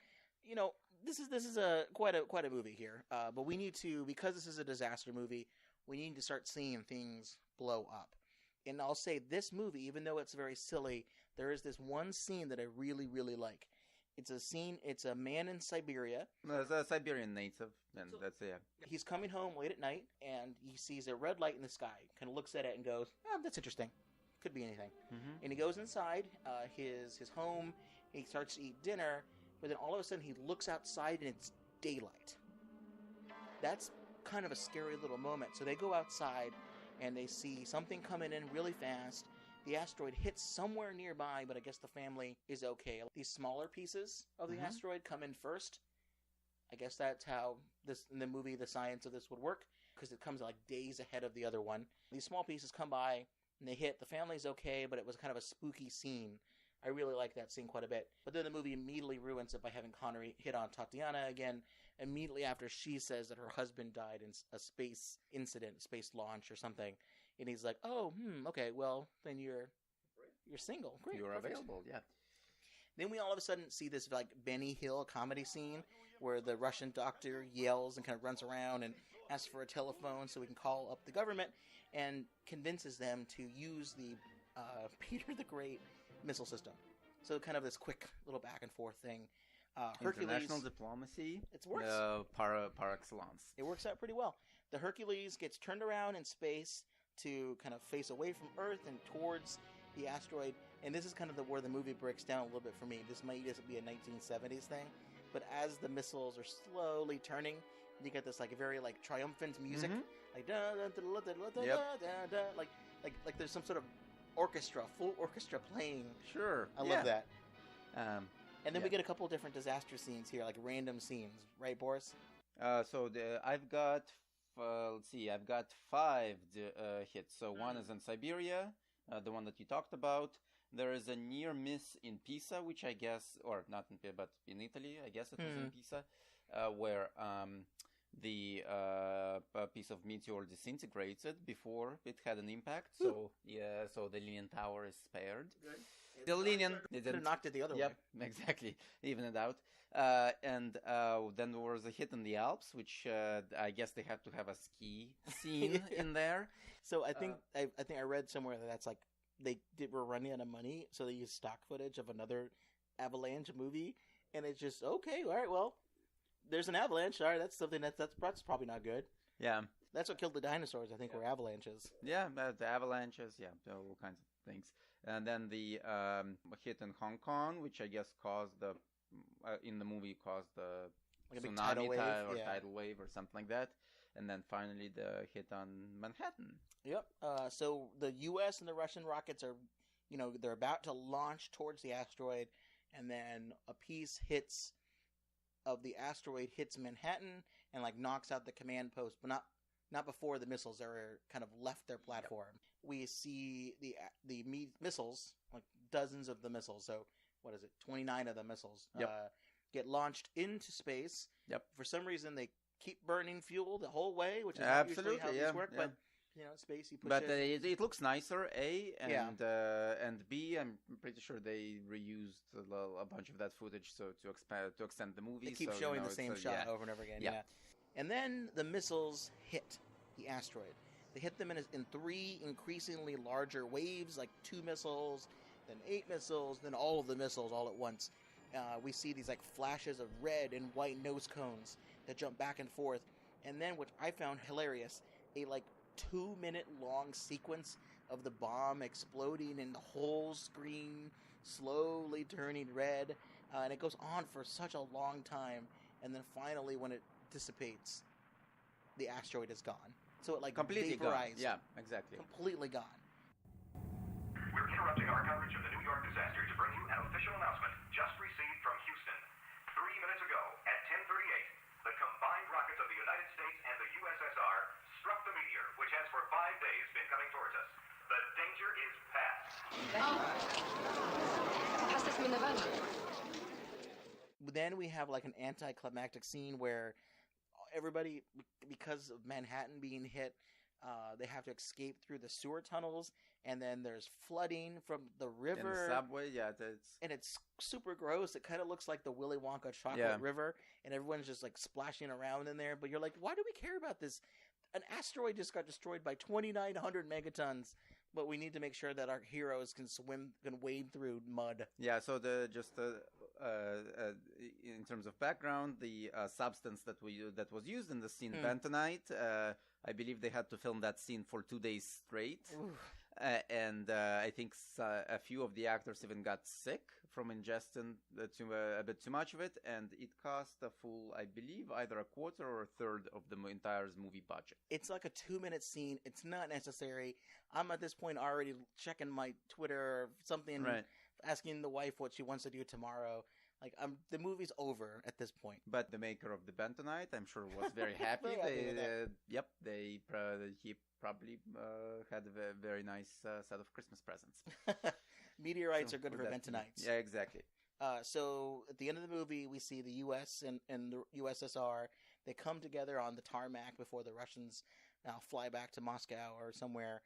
[SPEAKER 1] this is quite a movie here. But we need to, because this is a disaster movie, we need to start seeing things blow up. And I'll say this movie, even though it's very silly, there is this one scene that I really, really like. It's a man in Siberia.
[SPEAKER 2] No, it's a Siberian native, and that's it. Yeah.
[SPEAKER 1] He's coming home late at night, and he sees a red light in the sky, kind of looks at it and goes, that's interesting. Could be anything. Mm-hmm. And he goes inside his home, and he starts to eat dinner, but then all of a sudden he looks outside and it's daylight. That's kind of a scary little moment. So they go outside, and they see something coming in really fast. The asteroid hits somewhere nearby, but I guess the family is okay. These smaller pieces of the asteroid come in first. I guess that's how in the movie, the science of this would work, because it comes like days ahead of the other one. These small pieces come by, and they hit. The family's okay, but it was kind of a spooky scene. I really like that scene quite a bit. But then the movie immediately ruins it by having Connery hit on Tatiana again, immediately after she says that her husband died in a space incident, space launch or something. And he's like, okay, well, then you're single. Great.
[SPEAKER 2] You're available, yeah.
[SPEAKER 1] Then we all of a sudden see this like Benny Hill comedy scene where the Russian doctor yells and kind of runs around and asks for a telephone so we can call up the government and convinces them to use the Peter the Great missile system. So kind of this quick little back and forth thing. Hercules,
[SPEAKER 2] international diplomacy,
[SPEAKER 1] it works.
[SPEAKER 2] Par excellence.
[SPEAKER 1] It works out pretty well. The Hercules gets turned around in space to kind of face away from Earth and towards the asteroid. And this is kind of where the movie breaks down a little bit for me. This might just be a 1970s thing, but as the missiles are slowly turning, you get this like very like triumphant music, like da da da da da da da, like there's some sort of full orchestra playing.
[SPEAKER 2] Sure,
[SPEAKER 1] I love that. And then we get a couple different disaster scenes here, like random scenes, right, Boris?
[SPEAKER 2] I've got. Let's see, I've got 5 hits. So one is in Siberia, the one that you talked about. There is a near miss in Pisa, which I guess, or not in Pisa, but in Italy, I guess it was in Pisa, where the a piece of meteor disintegrated before it had an impact. So so the Leaning Tower is spared.
[SPEAKER 1] Good.
[SPEAKER 2] The Leaning
[SPEAKER 1] Could have knocked it the other way.
[SPEAKER 2] Yep, exactly. Even it out. And then there was a hit in the Alps, which I guess they have to have a ski scene in there.
[SPEAKER 1] So I think I read somewhere that that's like were running out of money, so they used stock footage of another avalanche movie, and it's just okay. All right, well, there's an avalanche. All right, that's something that's probably not good.
[SPEAKER 2] Yeah,
[SPEAKER 1] that's what killed the dinosaurs. I think were avalanches.
[SPEAKER 2] Yeah, the avalanches. Yeah, all kinds of things. And then the hit in Hong Kong, which I guess caused the in the movie caused the
[SPEAKER 1] like a
[SPEAKER 2] tsunami
[SPEAKER 1] big tidal wave,
[SPEAKER 2] tidal wave or something like that. And then finally the hit on Manhattan.
[SPEAKER 1] Yep. So the U.S. and the Russian rockets are, they're about to launch towards the asteroid, and then a piece of the asteroid hits Manhattan and like knocks out the command post, but not before the missiles are kind of left their platform. Yep. We see the missiles, like dozens of the missiles. So what is it? 29 of the missiles get launched into space.
[SPEAKER 2] Yep. For
[SPEAKER 1] some reason they keep burning fuel the whole way, which is not usually how these work, but space you push
[SPEAKER 2] but
[SPEAKER 1] it.
[SPEAKER 2] It looks nicer, A, and B, I'm pretty sure they reused a bunch of that footage to extend the movie.
[SPEAKER 1] They keep showing the same shot over and over again. Yeah. And then the missiles hit the asteroid. They hit them in 3 increasingly larger waves, like 2 missiles, then 8 missiles, then all of the missiles all at once. We see these like flashes of red and white nose cones that jump back and forth. And then, which I found hilarious, a like 2-minute long sequence of the bomb exploding and the whole screen slowly turning red. And it goes on for such a long time. And then finally, when it dissipates, the asteroid is gone. So it like
[SPEAKER 2] completely
[SPEAKER 1] vaporized.
[SPEAKER 2] Gone. Yeah, exactly.
[SPEAKER 1] Completely gone.
[SPEAKER 9] We're interrupting our coverage of the New York disaster to bring you an official announcement just received from Houston. 3 minutes ago, at 10:38, the combined rockets of the United States and the USSR struck the meteor, which has for 5 days been coming towards us. The danger is past.
[SPEAKER 1] Then we have like an anticlimactic scene where everybody, because of Manhattan being hit, they have to escape through the sewer tunnels, and then there's flooding from the river.
[SPEAKER 2] And the subway,
[SPEAKER 1] and it's super gross. It kind of looks like the Willy Wonka chocolate river, and everyone's just like splashing around in there. But you're like, why do we care about this? An asteroid just got destroyed by 2,900 megatons, but we need to make sure that our heroes can wade through mud.
[SPEAKER 2] Yeah, so in terms of background, the substance that was used in the scene, bentonite, I believe they had to film that scene for 2 days straight. And I think a few of the actors even got sick from ingesting a bit too much of it, and it cost a full, I believe, either a quarter or a third of the entire movie budget.
[SPEAKER 1] It's like a 2-minute scene. It's not necessary. I'm at this point already checking my Twitter or something, asking the wife what she wants to do tomorrow. Like, the movie's over at this point.
[SPEAKER 2] But the maker of the bentonite, I'm sure, was very happy. He probably had a very nice set of Christmas presents.
[SPEAKER 1] Meteorites are good for bentonites.
[SPEAKER 2] Yeah, exactly.
[SPEAKER 1] So at the end of the movie, we see the U.S. and the USSR. They come together on the tarmac before the Russians fly back to Moscow or somewhere.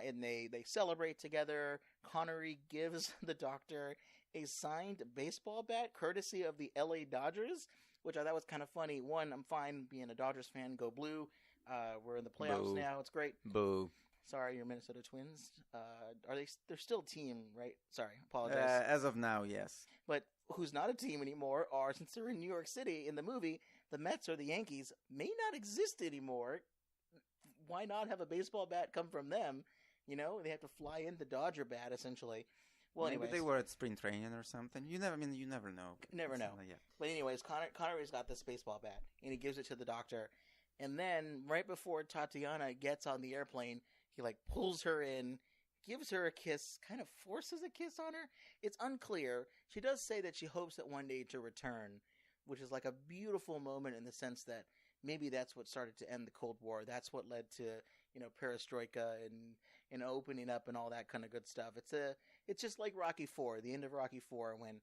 [SPEAKER 1] And they celebrate together. Connery gives the doctor a signed baseball bat courtesy of the LA Dodgers, which I thought was kind of funny. One, I'm fine being a Dodgers fan. Go blue. We're in the playoffs now. It's great.
[SPEAKER 2] Boo.
[SPEAKER 1] Sorry, your Minnesota Twins. They're still a team, right? Sorry, apologize.
[SPEAKER 2] As of now, yes.
[SPEAKER 1] But who's not a team anymore are, since they're in New York City in the movie, the Mets or the Yankees may not exist anymore. Why not have a baseball bat come from them? You know, they have to fly in the Dodger bat, essentially. Well,
[SPEAKER 2] maybe
[SPEAKER 1] anyways,
[SPEAKER 2] they were at spring training or something. You never know.
[SPEAKER 1] Never know. But anyways, Connery's got this baseball bat, and he gives it to the doctor. And then, right before Tatiana gets on the airplane, he, like, pulls her in, gives her a kiss, kind of forces a kiss on her. It's unclear. She does say that she hopes that one day to return, which is, like, a beautiful moment in the sense that maybe that's what started to end the Cold War. That's what led to, perestroika and opening up and all that kind of good stuff. It's just like Rocky IV, the end of Rocky IV, when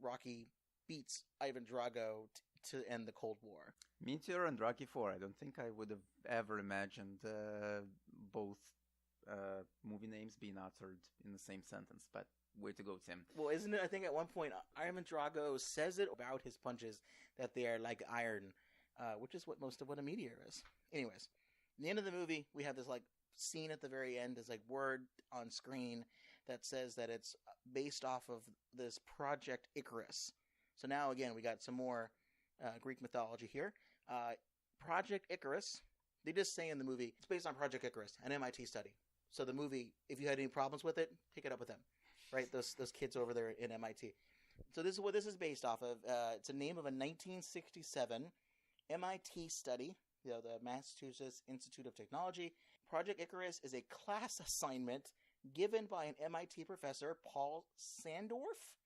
[SPEAKER 1] Rocky beats Ivan Drago to end the Cold War.
[SPEAKER 2] Meteor and Rocky IV. I don't think I would have ever imagined both movie names being uttered in the same sentence, but way to go, Tim.
[SPEAKER 1] Well, isn't it? I think at one point, Ivan Drago says it about his punches that they are like iron, which is what most of what a meteor is. Anyways, at the end of the movie, we have this like scene at the very end. There's like word on screen that says that it's based off of this Project Icarus. So now again, we got some more Greek mythology here. Project Icarus. They just say in the movie it's based on Project Icarus, an MIT study. So the movie, if you had any problems with it, take it up with them. Right, those kids over there in MIT. So this is what this is based off of. It's a name of a 1967 MIT study, the Massachusetts Institute of Technology. Project Icarus is a class assignment given by an MIT professor, Paul Sandorf,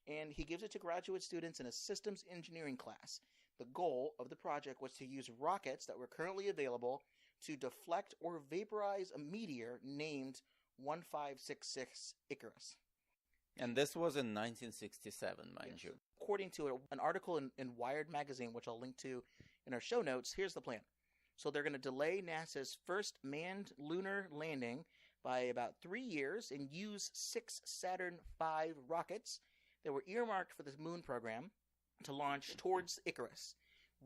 [SPEAKER 1] and he gives it to graduate students in a systems engineering class. The goal of the project was to use rockets that were currently available to deflect or vaporize a meteor named 1566 Icarus.
[SPEAKER 2] And this was in 1967, mind you.
[SPEAKER 1] According to an article in Wired magazine, which I'll link to in our show notes, here's the plan. So they're going to delay NASA's first manned lunar landing by about 3 years and use 6 Saturn V rockets that were earmarked for the moon program to launch towards Icarus.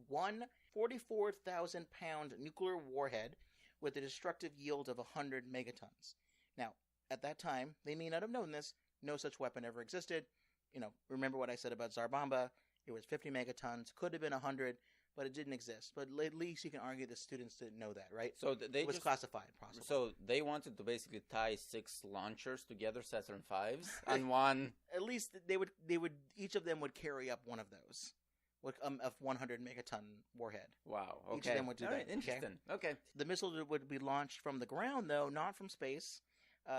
[SPEAKER 1] One 44,000-pound nuclear warhead with a destructive yield of 100 megatons. Now, at that time, they may not have known this, no such weapon ever existed. You know, remember what I said about Tsar Bomba? It was 50 megatons, could have been 100, but it didn't exist. But at least you can argue the students didn't know that, right?
[SPEAKER 2] So
[SPEAKER 1] it was classified, possibly.
[SPEAKER 2] So they wanted to basically tie 6 launchers together, Saturn V's, on one.
[SPEAKER 1] At least they would. Each of them would carry up one of those, of 100 megaton warhead.
[SPEAKER 2] Wow. Okay.
[SPEAKER 1] Each of them would do
[SPEAKER 2] All
[SPEAKER 1] that.
[SPEAKER 2] right, interesting. Okay.
[SPEAKER 1] The missile would be launched from the ground, though, not from space.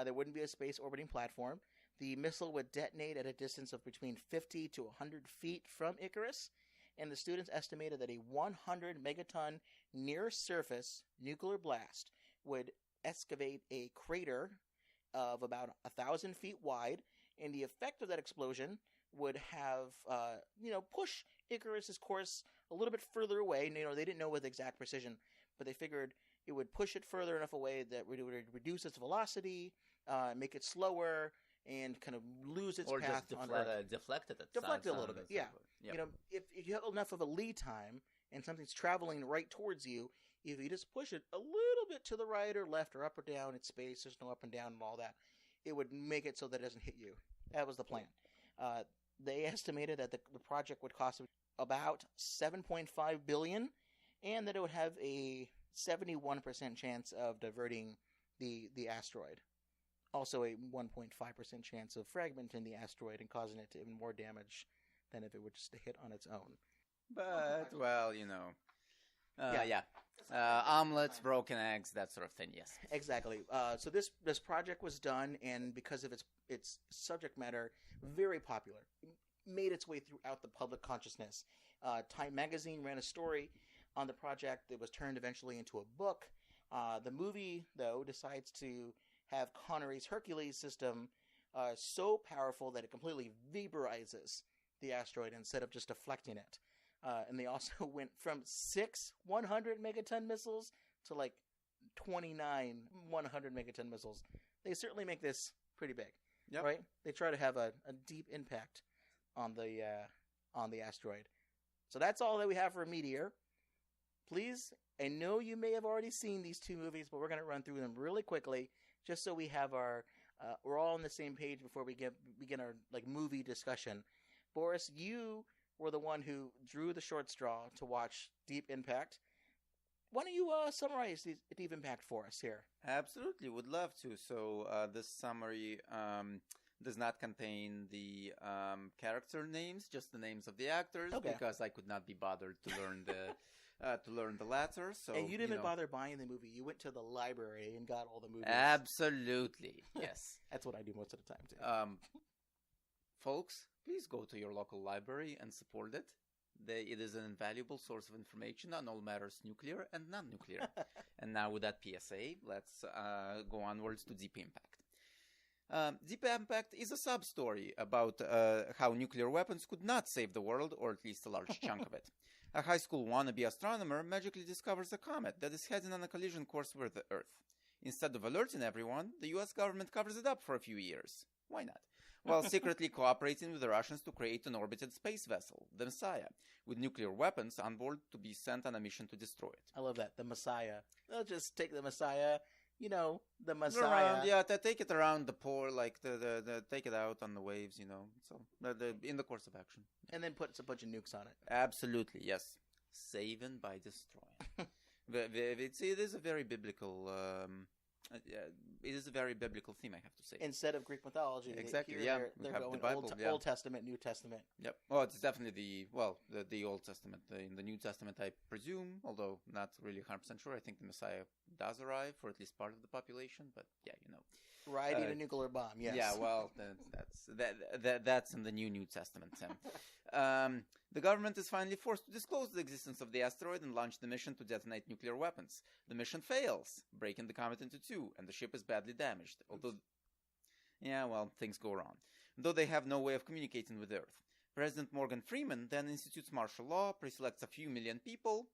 [SPEAKER 1] There wouldn't be a space orbiting platform. The missile would detonate at a distance of between 50 to 100 feet from Icarus, and the students estimated that a 100 megaton near-surface nuclear blast would excavate a crater of about 1,000 feet wide, and the effect of that explosion would have, push Icarus's course a little bit further away. They didn't know with exact precision, but they figured it would push it further enough away that it would reduce its velocity, make it slower, and kind of lose its path on Earth.
[SPEAKER 2] Deflect it.
[SPEAKER 1] Deflect it a little bit, yeah. Yep. If you have enough of a lead time and something's traveling right towards you, if you just push it a little bit to the right or left or up or down in space, there's no up and down and all that, it would make it so that it doesn't hit you. That was the plan. They estimated that the project would cost about $7.5 billion, and that it would have a 71% chance of diverting the asteroid. Also a 1.5% chance of fragmenting the asteroid and causing it to even more damage than if it were just to hit on its own.
[SPEAKER 2] But, well, omelets, broken eggs, that sort of thing, yes.
[SPEAKER 1] Exactly. So this project was done, and because of its subject matter, very popular. It made its way throughout the public consciousness. Time magazine ran a story on the project that was turned eventually into a book. The movie, though, decides to have Connery's Hercules system so powerful that it completely vaporizes the asteroid instead of just deflecting it. And they also went from 6 100 megaton missiles to like 29 100 megaton missiles. They certainly make this pretty big, right? They try to have a deep impact on the asteroid. So that's all that we have for Meteor. Please, I know you may have already seen these 2 movies, but we're going to run through them really quickly, just so we have we're all on the same page before we begin our movie discussion. Boris, you were the one who drew the short straw to watch Deep Impact. Why don't you summarize Deep Impact for us here?
[SPEAKER 2] Absolutely, would love to. So this summary does not contain the character names, just the names of the actors, because I could not be bothered to learn the latter. So,
[SPEAKER 1] and you didn't even bother buying the movie. You went to the library and got all the movies.
[SPEAKER 2] Absolutely, yes.
[SPEAKER 1] That's what I do most of the time too.
[SPEAKER 2] Folks, please go to your local library and support it. It is an invaluable source of information on all matters nuclear and non-nuclear. And now with that PSA, let's go onwards to Deep Impact. Deep Impact is a sub-story about how nuclear weapons could not save the world, or at least a large chunk of it. A high school wannabe astronomer magically discovers a comet that is heading on a collision course with the Earth. Instead of alerting everyone, the US government covers it up for a few years. Why not? While secretly cooperating with the Russians to create an orbited space vessel, the Messiah, with nuclear weapons on board to be sent on a mission to destroy it.
[SPEAKER 1] I love that. The Messiah. They'll just take the Messiah, the Messiah.
[SPEAKER 2] Around, yeah, take it around the pole, the take it out on the waves, so in the course of action.
[SPEAKER 1] And then put a bunch of nukes on it.
[SPEAKER 2] Absolutely, yes. Saving by destroying. It is a very biblical... it is a very biblical theme, I have to say.
[SPEAKER 1] Instead of Greek mythology,
[SPEAKER 2] exactly.
[SPEAKER 1] They're going
[SPEAKER 2] the Bible,
[SPEAKER 1] Old Testament, New Testament.
[SPEAKER 2] Yep. Well, it's definitely the Old Testament. In the New Testament, I presume, although not really 100% sure. I think the Messiah does arrive for at least part of the population, but yeah,
[SPEAKER 1] riding a nuclear bomb. Yes.
[SPEAKER 2] Yeah. Well, that's in the New Testament, Tim. The government is finally forced to disclose the existence of the asteroid and launch the mission to detonate nuclear weapons. The mission fails, breaking the comet into two, and the ship is badly damaged. Things go wrong. Though they have no way of communicating with Earth. President Morgan Freeman then institutes martial law, preselects a few million people,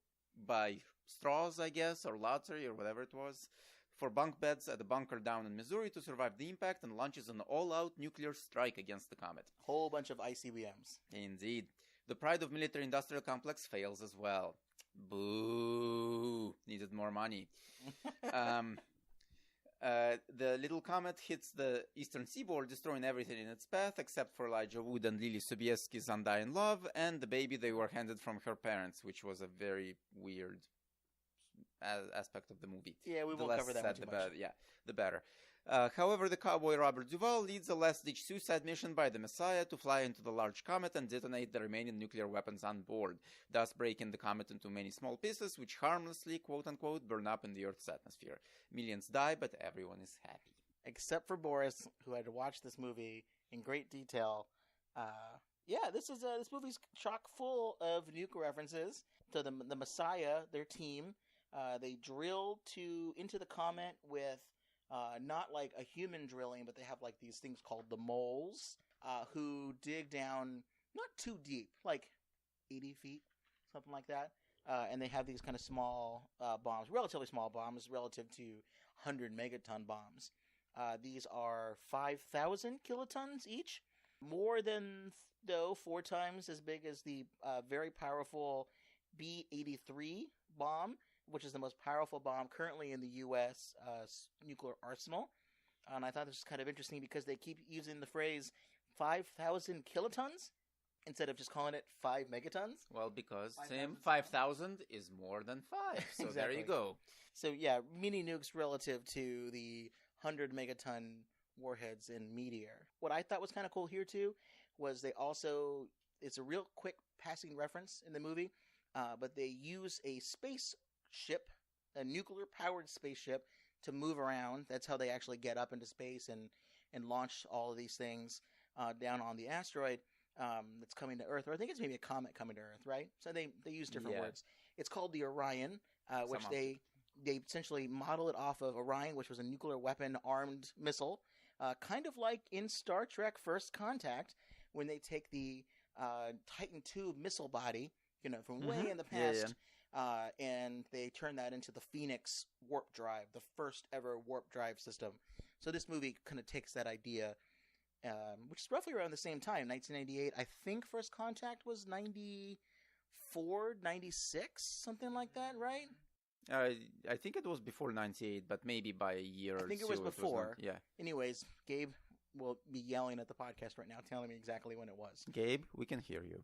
[SPEAKER 2] by straws, I guess, or lottery, or whatever it was, for bunk beds at a bunker down in Missouri to survive the impact, and launches an all-out nuclear strike against the comet.
[SPEAKER 1] Whole bunch of ICBMs.
[SPEAKER 2] Indeed. The pride of military-industrial complex fails as well. Boo! Needed more money. The little comet hits the eastern seaboard, destroying everything in its path except for Elijah Wood and Lily Sobieski's undying love and the baby they were handed from her parents, which was a very weird aspect of the movie.
[SPEAKER 1] Yeah, we won't cover that too much.
[SPEAKER 2] The better. However, the cowboy Robert Duvall leads a last-ditch suicide mission by the Messiah to fly into the large comet and detonate the remaining nuclear weapons on board, thus breaking the comet into many small pieces, which harmlessly, quote-unquote, burn up in the Earth's atmosphere. Millions die, but everyone is happy.
[SPEAKER 1] Except for Boris, who had to watch this movie in great detail. This movie's chock full of nuke references to the Messiah, their team. They drill into the comet with not like a human drilling, but they have like these things called the moles, who dig down not too deep, like 80 feet, something like that. And they have these kind of small bombs, relatively small bombs, relative to 100 megaton bombs. These are 5,000 kilotons each, more than 4 times as big as the very powerful B-83 bomb, which is the most powerful bomb currently in the U.S. Nuclear arsenal. And I thought this was kind of interesting because they keep using the phrase 5,000 kilotons instead of just calling it 5 megatons.
[SPEAKER 2] Well, because 5,000 is more than 5. So There you go.
[SPEAKER 1] So yeah, mini nukes relative to the 100 megaton warheads in Meteor. What I thought was kind of cool here too was it's a real quick passing reference in the movie, but they use a spaceship, a nuclear-powered spaceship, to move around. That's how they actually get up into space and launch all of these things down on the asteroid that's coming to Earth. Or I think it's maybe a comet coming to Earth, right? So they use different words. It's called the Orion, which they essentially model it off of Orion, which was a nuclear weapon-armed missile, kind of like in Star Trek First Contact, when they take the Titan II missile body, from way in the past, and they turn that into the Phoenix warp drive, the first ever warp drive system. So this movie kind of takes that idea, which is roughly around the same time, 1998. I think First Contact was 94, 96, something like that, right?
[SPEAKER 2] I think it was before 98, but maybe by a year or two.
[SPEAKER 1] I think it was before.
[SPEAKER 2] Yeah.
[SPEAKER 1] Anyways, Gabe will be yelling at the podcast right now, telling me exactly when it was.
[SPEAKER 2] Gabe, we can hear you.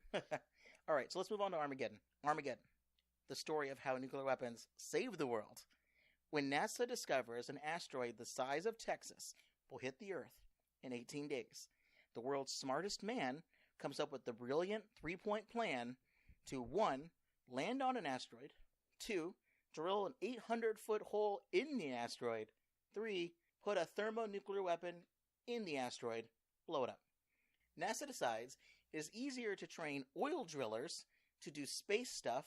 [SPEAKER 1] All right, so let's move on to Armageddon. Armageddon, the story of how nuclear weapons save the world. When NASA discovers an asteroid the size of Texas will hit the Earth in 18 days, the world's smartest man comes up with the brilliant 3-point plan to 1. Land on an asteroid, 2. Drill an 800-foot hole in the asteroid, 3. Put a thermonuclear weapon in the asteroid, blow it up. NASA decides it is easier to train oil drillers to do space stuff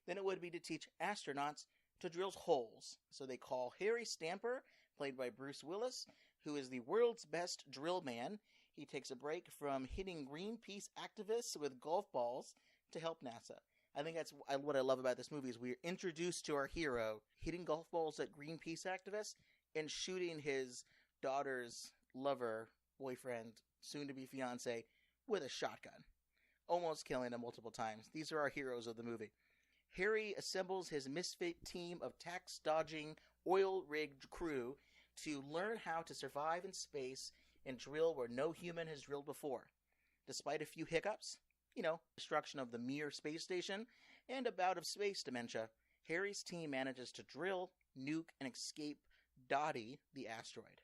[SPEAKER 1] than it would be to teach astronauts to drill holes. So they call Harry Stamper, played by Bruce Willis, who is the world's best drill man. He takes a break from hitting Greenpeace activists with golf balls to help NASA. I think that's what I love about this movie is we're introduced to our hero hitting golf balls at Greenpeace activists and shooting his daughter's lover, boyfriend, soon-to-be fiance with a shotgun, almost killing him multiple times. These are our heroes of the movie. Harry assembles his misfit team of tax-dodging, oil-rigged crew to learn how to survive in space and drill where no human has drilled before. Despite a few hiccups, destruction of the Mir space station and a bout of space dementia, Harry's team manages to drill, nuke, and escape Dottie, the asteroid.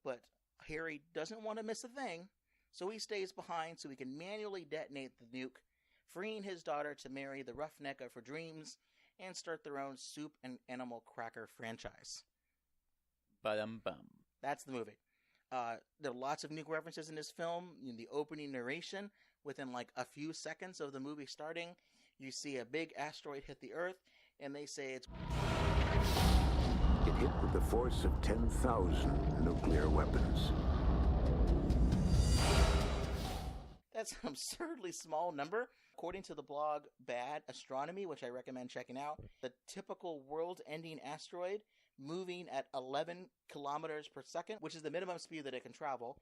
[SPEAKER 1] But Harry doesn't want to miss a thing, so he stays behind so he can manually detonate the nuke, freeing his daughter to marry the roughneck of her dreams and start their own soup and animal cracker franchise.
[SPEAKER 2] Ba-dum-bum.
[SPEAKER 1] That's the movie. There are lots of nuke references in this film. In the opening narration, within like a few seconds of the movie starting, you see a big asteroid hit the Earth, and they say it's...
[SPEAKER 10] It hit with the force of 10,000 nuclear weapons.
[SPEAKER 1] That's an absurdly small number. According to the blog Bad Astronomy, which I recommend checking out, the typical world-ending asteroid moving at 11 kilometers per second, which is the minimum speed that it can travel,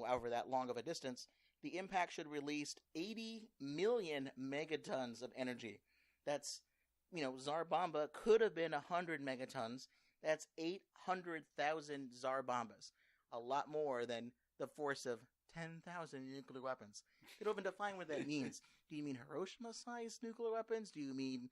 [SPEAKER 1] over that long of a distance, the impact should release 80 million megatons of energy. That's, Tsar Bomba could have been 100 megatons. That's 800,000 Tsar Bombas. A lot more than the force of 10,000 nuclear weapons. They don't even define what that means. Do you mean Hiroshima-sized nuclear weapons? Do you mean,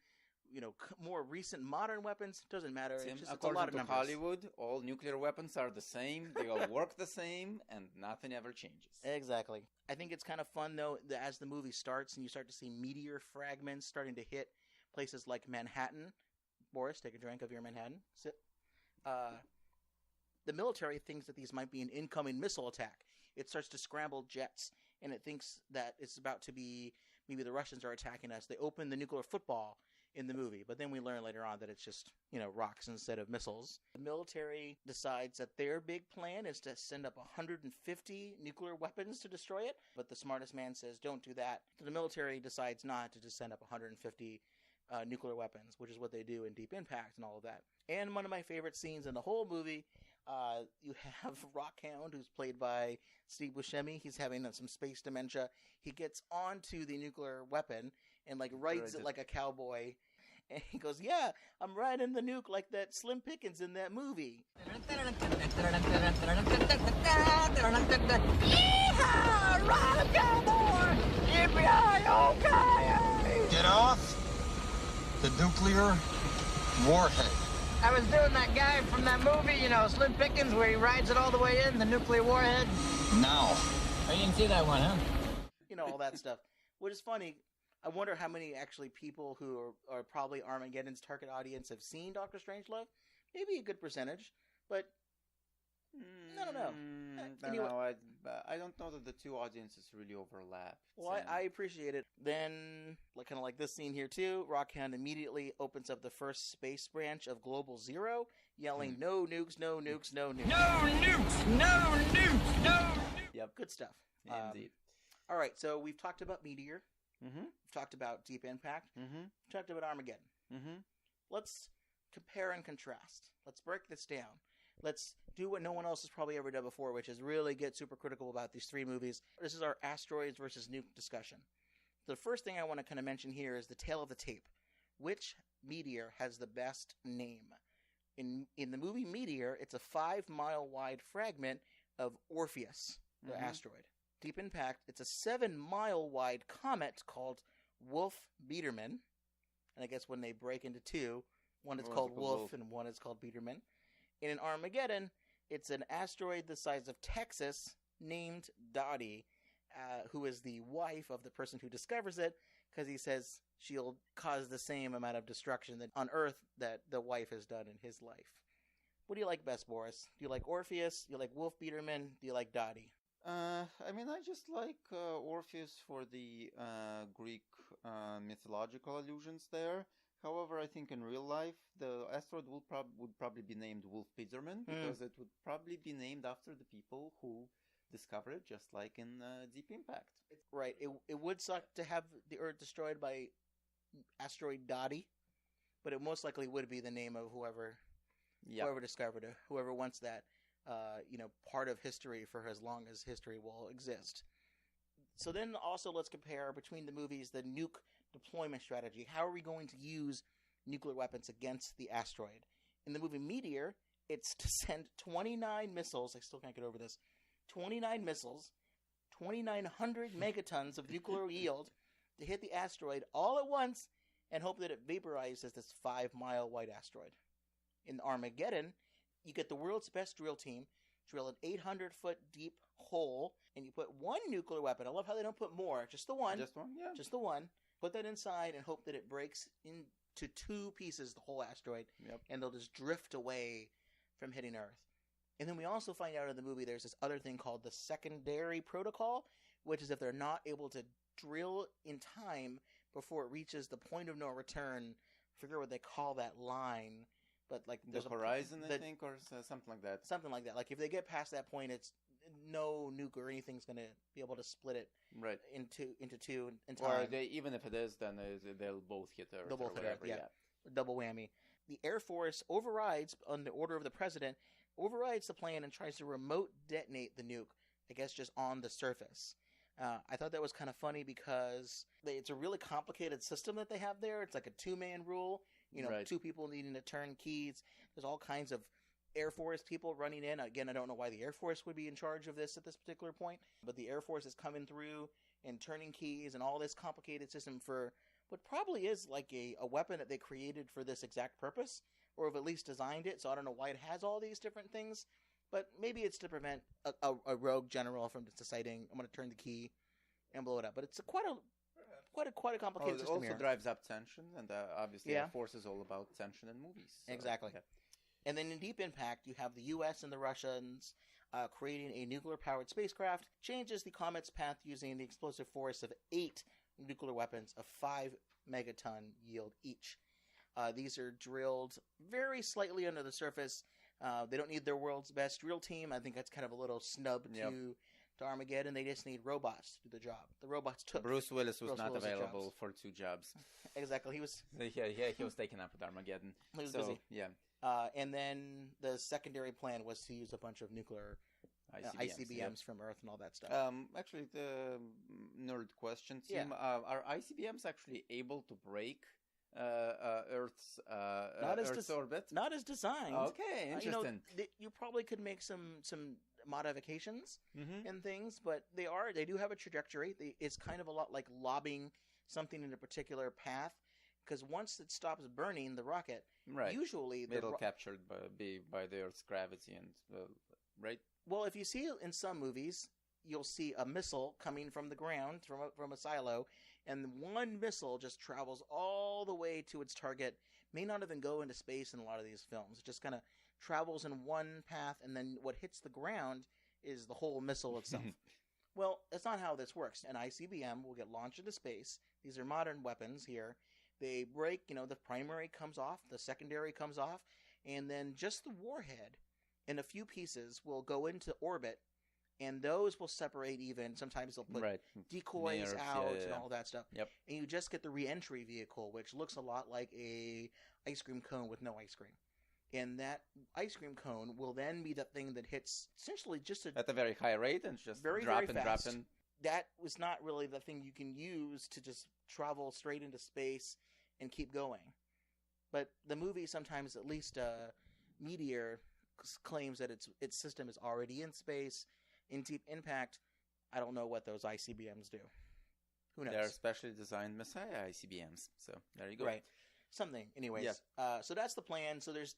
[SPEAKER 1] more recent modern weapons? Doesn't matter.
[SPEAKER 2] Tim,
[SPEAKER 1] it's a
[SPEAKER 2] according
[SPEAKER 1] lot of
[SPEAKER 2] to
[SPEAKER 1] numbers.
[SPEAKER 2] Hollywood, all nuclear weapons are the same. They all work the same, and nothing ever changes.
[SPEAKER 1] Exactly. I think it's kind of fun, though, that as the movie starts and you start to see meteor fragments starting to hit places like Manhattan. Boris, take a drink of your Manhattan. Sit. The military thinks that these might be an incoming missile attack. It starts to scramble jets, and it thinks that it's about to be maybe the Russians are attacking us. They open the nuclear football in the movie, but then we learn later on that it's just, rocks instead of missiles. The military decides that their big plan is to send up 150 nuclear weapons to destroy it, but the smartest man says, don't do that. So the military decides not to just send up 150 nuclear weapons, which is what they do in Deep Impact and all of that. And one of my favorite scenes in the whole movie, you have Rockhound, who's played by Steve Buscemi. He's having some space dementia. He gets onto the nuclear weapon and rides it like a cowboy. And he goes, yeah, I'm riding the nuke like that Slim Pickens in that movie.
[SPEAKER 11] Yeehaw! Ride a cowboy! Yippee-yi-yo-ki-yay!
[SPEAKER 12] Get off the nuclear warhead.
[SPEAKER 11] I was doing that guy from that movie, Slim Pickens, where he rides it all the way in, the nuclear warhead.
[SPEAKER 12] Now.
[SPEAKER 11] Oh, you didn't see that one, huh?
[SPEAKER 1] All that stuff. Which is funny. I wonder how many actually people who are probably Armageddon's target audience have seen Doctor Strangelove. Maybe a good percentage, but I don't know. Anyway.
[SPEAKER 2] I don't know that the two audiences really overlap.
[SPEAKER 1] Well, I appreciate it. Then, kind of like this scene here too, Rockhound immediately opens up the first space branch of Global Zero, yelling, no nukes, no nukes, no nukes.
[SPEAKER 11] No nukes, no nukes, no nukes.
[SPEAKER 1] Yep, good stuff.
[SPEAKER 2] Indeed.
[SPEAKER 1] All right, so we've talked about Meteor.
[SPEAKER 2] Mm-hmm.
[SPEAKER 1] We've talked about Deep Impact.
[SPEAKER 2] Mm-hmm.
[SPEAKER 1] We've talked about Armageddon.
[SPEAKER 2] Mm-hmm.
[SPEAKER 1] Let's compare and contrast. Let's break this down. Let's do what no one else has probably ever done before, which is really get super critical about these three movies. This is our Asteroids versus Nuke discussion. The first thing I want to kind of mention here is the tail of the tape. Which meteor has the best name? In the movie Meteor, it's a 5-mile wide fragment of Orpheus, the asteroid. Deep Impact, it's a 7-mile wide comet called Wolf Biedermann. And I guess when they break into two, one is called Wolf and one is called Biedermann. And in Armageddon, it's an asteroid the size of Texas named Dottie, who is the wife of the person who discovers it, because he says she'll cause the same amount of destruction that on Earth that the wife has done in his life. What do you like best, Boris? Do you like Orpheus? Do you like Wolf Biedermann? Do you like Dottie?
[SPEAKER 2] I just like Orpheus for the Greek mythological allusions there. However, I think in real life, the asteroid would probably be named Wolf Biedermann, because it would probably be named after the people who discovered it, just like in Deep Impact.
[SPEAKER 1] Right. It would suck to have the Earth destroyed by asteroid Dottie, but it most likely would be the name of whoever discovered it, whoever wants that, part of history for as long as history will exist. So then also let's compare between the movies the nuke deployment strategy. How are we going to use nuclear weapons against the asteroid? In the movie Meteor, it's to send 29 missiles. I still can't get over this. 29 missiles, 2,900 megatons of nuclear yield to hit the asteroid all at once and hope that it vaporizes this 5-mile white asteroid. In Armageddon, you get the world's best drill team, drill an 800-foot deep hole, and you put one nuclear weapon. I love how they don't put more, just the one.
[SPEAKER 2] Just one, yeah.
[SPEAKER 1] Just the one. Put that inside and hope that it breaks into 2 pieces, the whole asteroid, and they'll just drift away from hitting Earth. And then we also find out in the movie there's this other thing called the secondary protocol, which is if they're not able to drill in time before it reaches the point of no return, I forget what they call that line, but like
[SPEAKER 2] the horizon, I think, or something like that.
[SPEAKER 1] Something like that. Like if they get past that point, it's no nuke or anything's going to be able to split it into 2 in time.
[SPEAKER 2] Or even if it is, then they'll both hit Earth.
[SPEAKER 1] They'll both hit Earth, yeah. Double whammy. The Air Force overrides, on the order of the president, overrides the plan and tries to remote detonate the nuke, I guess just on the surface. I thought that was kind of funny because it's a really complicated system that they have there. It's like a 2-man rule, 2 people needing to turn keys. There's all kinds of Air Force people running in. Again, I don't know why the Air Force would be in charge of this at this particular point, but the Air Force is coming through and turning keys and all this complicated system for what probably is like a weapon that they created for this exact purpose, or have at least designed it. So I don't know why it has all these different things. But maybe it's to prevent a rogue general from deciding, I'm going to turn the key and blow it up. But it's quite a complicated system
[SPEAKER 2] here. It also drives up tension, and obviously Air Force is all about tension in movies. So,
[SPEAKER 1] exactly. Yeah. And then in Deep Impact, you have the U.S. and the Russians creating a nuclear-powered spacecraft, changes the comet's path using the explosive force of 8 nuclear weapons of 5 megaton yield each. These are drilled very slightly under the surface. They don't need their world's best drill team. I think that's kind of a little snub to Armageddon. They just need robots to do the job. The robots took.
[SPEAKER 2] Bruce Willis was not available for 2 jobs.
[SPEAKER 1] Exactly. He was.
[SPEAKER 2] He was taken up with Armageddon.
[SPEAKER 1] He was busy.
[SPEAKER 2] Yeah.
[SPEAKER 1] And then the secondary plan was to use a bunch of nuclear ICBMs from Earth and all that stuff.
[SPEAKER 2] Actually, the nerd question, Tim, are ICBMs actually able to break Earth's orbit?
[SPEAKER 1] Not as designed.
[SPEAKER 2] Okay, interesting.
[SPEAKER 1] You probably could make some modifications and things, but they do have a trajectory. It's kind of a lot like lobbing something in a particular path, because once it stops burning the rocket, usually
[SPEAKER 2] it'll captured by the Earth's gravity and right.
[SPEAKER 1] Well, if you see it in some movies, you'll see a missile coming from the ground, from a silo, and one missile just travels all the way to its target. May not even go into space in a lot of these films. It just kind of travels in one path, and then what hits the ground is the whole missile itself. Well, that's not how this works. An ICBM will get launched into space. These are modern weapons here. They break, the primary comes off, the secondary comes off, and then just the warhead in a few pieces will go into orbit, and those will separate even. Sometimes they'll put decoys out and all that stuff.
[SPEAKER 2] Yep.
[SPEAKER 1] And you just get the re-entry vehicle, which looks a lot like a ice cream cone with no ice cream. And that ice cream cone will then be the thing that hits essentially just at
[SPEAKER 2] a very high rate and just
[SPEAKER 1] very
[SPEAKER 2] dropping.
[SPEAKER 1] That was not really the thing you can use to just travel straight into space and keep going. But the movie sometimes, at least Meteor, claims that its system is already in space. In Deep Impact, I don't know what those ICBMs do. Who knows?
[SPEAKER 2] They're specially designed Messiah ICBMs. So there you go.
[SPEAKER 1] Right. Something. Anyways. Yeah. So that's the plan. So there's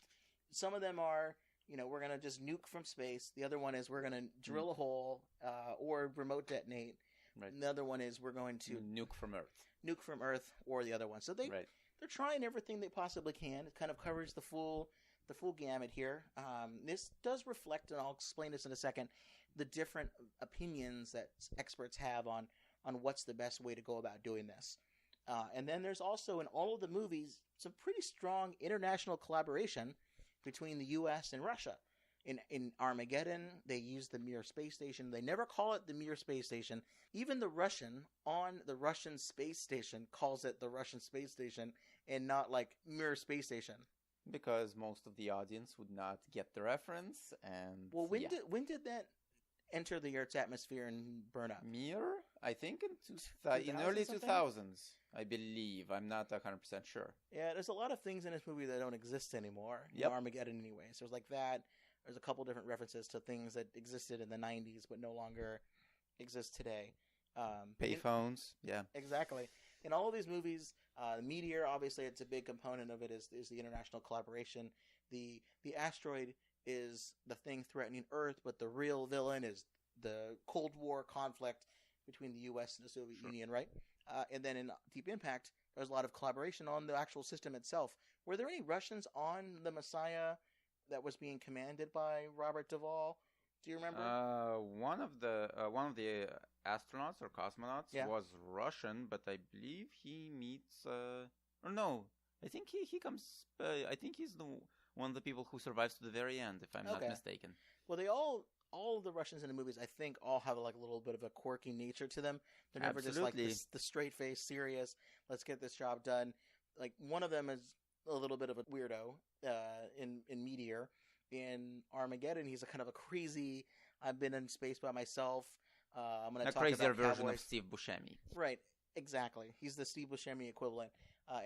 [SPEAKER 1] some of them are, we're going to just nuke from space. The other one is we're going to drill a hole or remote detonate.
[SPEAKER 2] Right.
[SPEAKER 1] And the other one is we're going to
[SPEAKER 2] nuke from Earth.
[SPEAKER 1] Nuke from Earth or the other one. So they're trying everything they possibly can. It kind of covers the full gamut here. This does reflect, and I'll explain this in a second, the different opinions that experts have on what's the best way to go about doing this. And then there's also, in all of the movies, some pretty strong international collaboration between the U.S. and Russia. In Armageddon, they use the Mir space station. They never call it the Mir space station. Even the Russian on the Russian space station calls it the Russian space station and not like Mir space station.
[SPEAKER 2] Because most of the audience would not get the reference, and
[SPEAKER 1] well, when did that enter the Earth's atmosphere and burn up?
[SPEAKER 2] Mir, I think in early 2000s, I believe. I'm not 100% sure.
[SPEAKER 1] Yeah, there's a lot of things in this movie that don't exist anymore.
[SPEAKER 2] Yep.
[SPEAKER 1] In Armageddon, anyway. So it's like that. There's a couple different references to things that existed in the 90s but no longer exist today.
[SPEAKER 2] Payphones, yeah.
[SPEAKER 1] Exactly. In all of these movies, Meteor, obviously, it's a big component of it is the international collaboration. The asteroid is the thing threatening Earth, but the real villain is the Cold War conflict between the U.S. and the Soviet Union, right? And then in Deep Impact, there's a lot of collaboration on the actual system itself. Were there any Russians on the Messiah that was being commanded by Robert Duvall? Do you remember?
[SPEAKER 2] One of the astronauts or cosmonauts was Russian, but I believe he meets. Or no, I think he comes. I think he's one of the people who survives to the very end, if I'm not mistaken.
[SPEAKER 1] Well, they all of the Russians in the movies, I think, all have like a little bit of a quirky nature to them. They're never just like the straight face, serious. Let's get this job done. Like one of them is a little bit of a weirdo in Meteor. In Armageddon, he's a kind of a crazy. I've been in space by myself. I'm going to talk
[SPEAKER 2] crazier
[SPEAKER 1] about
[SPEAKER 2] version
[SPEAKER 1] cowboys.
[SPEAKER 2] of Steve Buscemi.
[SPEAKER 1] Right, exactly. He's the Steve Buscemi equivalent.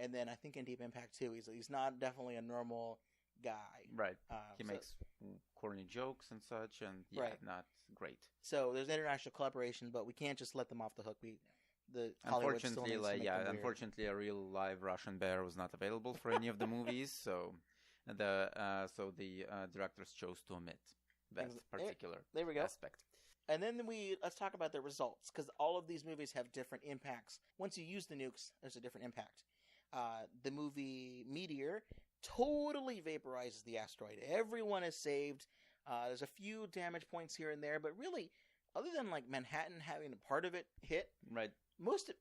[SPEAKER 1] And then I think in Deep Impact too, he's not definitely a normal guy.
[SPEAKER 2] Right. He makes corny jokes and such, and not great.
[SPEAKER 1] So there's international collaboration, but we can't just let them off the hook.
[SPEAKER 2] Unfortunately, a real live Russian bear was not available for any of the movies, so the directors chose to omit that particular aspect.
[SPEAKER 1] And then let's talk about the results, because all of these movies have different impacts. Once you use the nukes, there's a different impact. The movie Meteor totally vaporizes the asteroid. Everyone is saved. There's a few damage points here and there, but really, other than like Manhattan having a part of it hit,
[SPEAKER 2] right?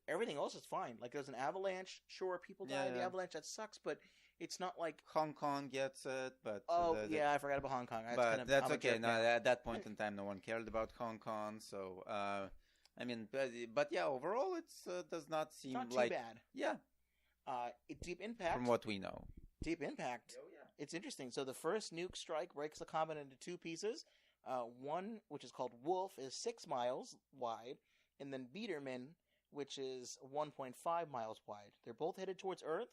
[SPEAKER 1] Everything else is fine. Like there's an avalanche. Sure, people die in the avalanche. That sucks, but it's not like
[SPEAKER 2] Hong Kong gets it. But
[SPEAKER 1] I forgot about Hong Kong.
[SPEAKER 2] That's okay. No, at that point in time, no one cared about Hong Kong. So I mean, but yeah, overall, it does not seem
[SPEAKER 1] not
[SPEAKER 2] like
[SPEAKER 1] too bad.
[SPEAKER 2] Yeah.
[SPEAKER 1] Deep Impact.
[SPEAKER 2] From what we know.
[SPEAKER 1] Deep Impact. Oh, yeah. It's interesting. So the first nuke strike breaks the comet into two pieces. One, which is called Wolf, is 6 miles wide, and then Meteor Man, which is 1.5 miles wide. They're both headed towards Earth.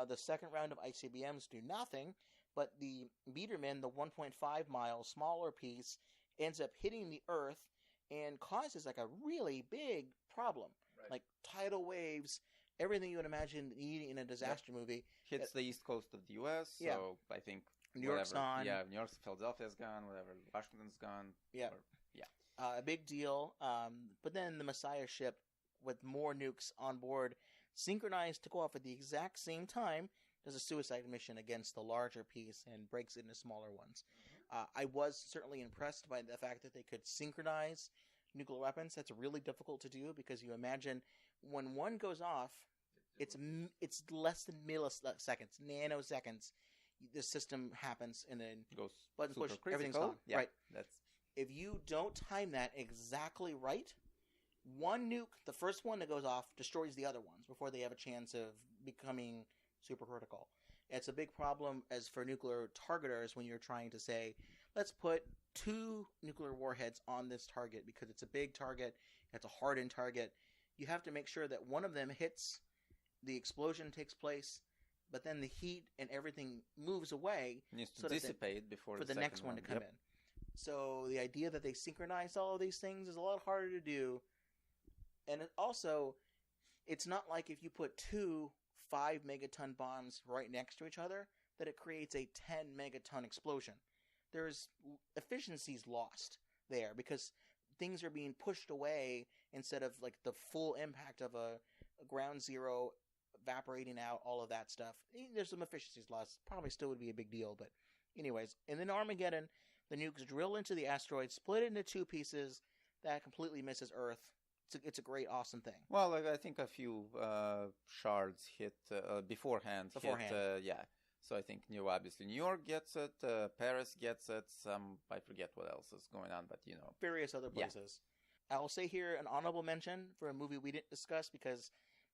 [SPEAKER 1] The second round of ICBMs do nothing, but the Meteor Man, the 1.5 mile smaller piece, ends up hitting the Earth and causes like a really big problem, like tidal waves. Everything you would imagine in a disaster movie.
[SPEAKER 2] Hits the east coast of the U.S., so I think
[SPEAKER 1] New York's gone.
[SPEAKER 2] Yeah, New York's, Philadelphia's gone, whatever. Washington's gone.
[SPEAKER 1] Yeah. A big deal. But then the Messiah ship with more nukes on board, synchronized to go off at the exact same time, does a suicide mission against the larger piece and breaks it into smaller ones. I was certainly impressed by the fact that they could synchronize nuclear weapons. That's really difficult to do because you imagine when one goes off, it's less than milliseconds, nanoseconds. The system happens and then
[SPEAKER 2] goes
[SPEAKER 1] button push, everything's gone.
[SPEAKER 2] Yeah,
[SPEAKER 1] right.
[SPEAKER 2] If
[SPEAKER 1] you don't time that exactly right, one nuke, the first one that goes off, destroys the other ones before they have a chance of becoming supercritical. It's a big problem as for nuclear targeters when you're trying to say, let's put 2 nuclear warheads on this target because it's a big target, it's a hardened target. You have to make sure that one of them hits, the explosion takes place, but then the heat and everything moves away.
[SPEAKER 2] It needs to dissipate before
[SPEAKER 1] the next one to come in. So the idea that they synchronize all of these things is a lot harder to do. And it's not like if you put 2 5-megaton bombs right next to each other that it creates a 10-megaton explosion. There's efficiencies lost there because things are being pushed away instead of like the full impact of a ground zero evaporating out, all of that stuff. There's some efficiencies lost. Probably still would be a big deal, but anyways. And then Armageddon, the nukes drill into the asteroid, split it into 2 pieces that completely misses Earth. It's a great, awesome thing.
[SPEAKER 2] Well, I think a few shards hit beforehand. So I think obviously New York gets it, Paris gets it, I forget what else is going on, but
[SPEAKER 1] various other places. Yeah. I'll say here an honorable mention for a movie we didn't discuss because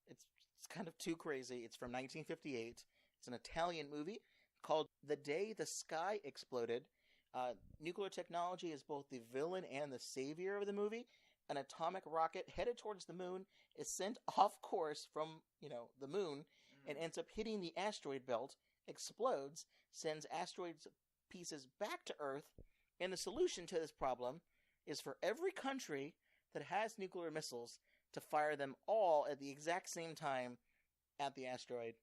[SPEAKER 1] it's kind of too crazy. It's from 1958. It's an Italian movie called The Day the Sky Exploded. Nuclear technology is both the villain and the savior of the movie. An atomic rocket headed towards the moon is sent off course from, the moon and ends up hitting the asteroid belt, explodes, sends asteroid pieces back to Earth, and the solution to this problem is for every country that has nuclear missiles to fire them all at the exact same time at the asteroid,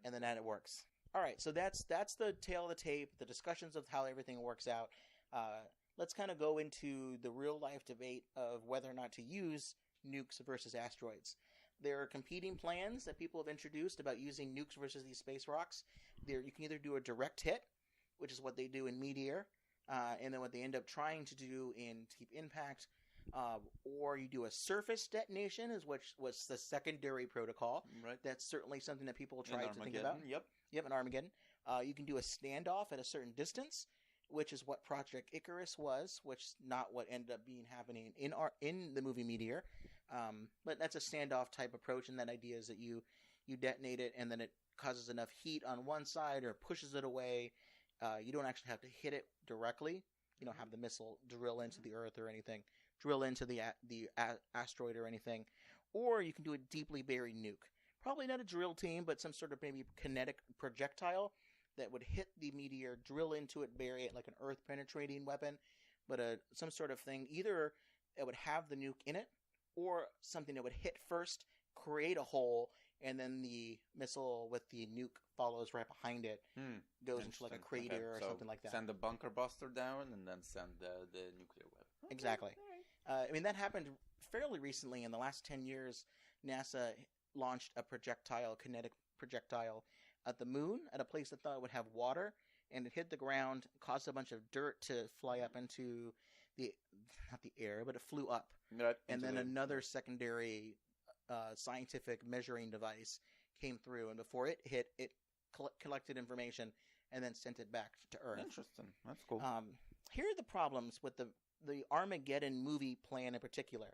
[SPEAKER 1] and then it works. All right, so that's the tale of the tape, the discussions of how everything works out. Let's kind of go into the real-life debate of whether or not to use nukes versus asteroids. There are competing plans that people have introduced about using nukes versus these space rocks. You can either do a direct hit, which is what they do in Meteor, and then what they end up trying to do in Deep Impact, or you do a surface detonation, which was the secondary protocol.
[SPEAKER 2] Right.
[SPEAKER 1] That's certainly something that people try to think about.
[SPEAKER 2] Yep,
[SPEAKER 1] in Armageddon. You can do a standoff at a certain distance, which is what Project Icarus was, which is not what ended up happening in the movie Meteor. But that's a standoff type approach, and that idea is that you detonate it, and then it causes enough heat on one side or pushes it away. You don't actually have to hit it directly. You don't have the missile drill into the Earth or anything, drill into the asteroid or anything. Or you can do a deeply buried nuke. Probably not a drill team, but some sort of maybe kinetic projectile that would hit the meteor, drill into it, bury it like an Earth-penetrating weapon, but some sort of thing. Either it would have the nuke in it, or something that would hit first, create a hole, and then the missile with the nuke follows right behind it, goes into like a crater or something like that.
[SPEAKER 2] Send the bunker buster down, and then send the nuclear weapon.
[SPEAKER 1] Exactly. That happened fairly recently. In the last 10 years, NASA launched a kinetic projectile at the moon, at a place that thought it would have water, and it hit the ground, caused a bunch of dirt to fly up into not the air, but it flew up.
[SPEAKER 2] Right,
[SPEAKER 1] and then another secondary scientific measuring device came through, and before it hit, it collected information and then sent it back to Earth.
[SPEAKER 2] Interesting. That's cool.
[SPEAKER 1] Here are the problems with the Armageddon movie plan in particular.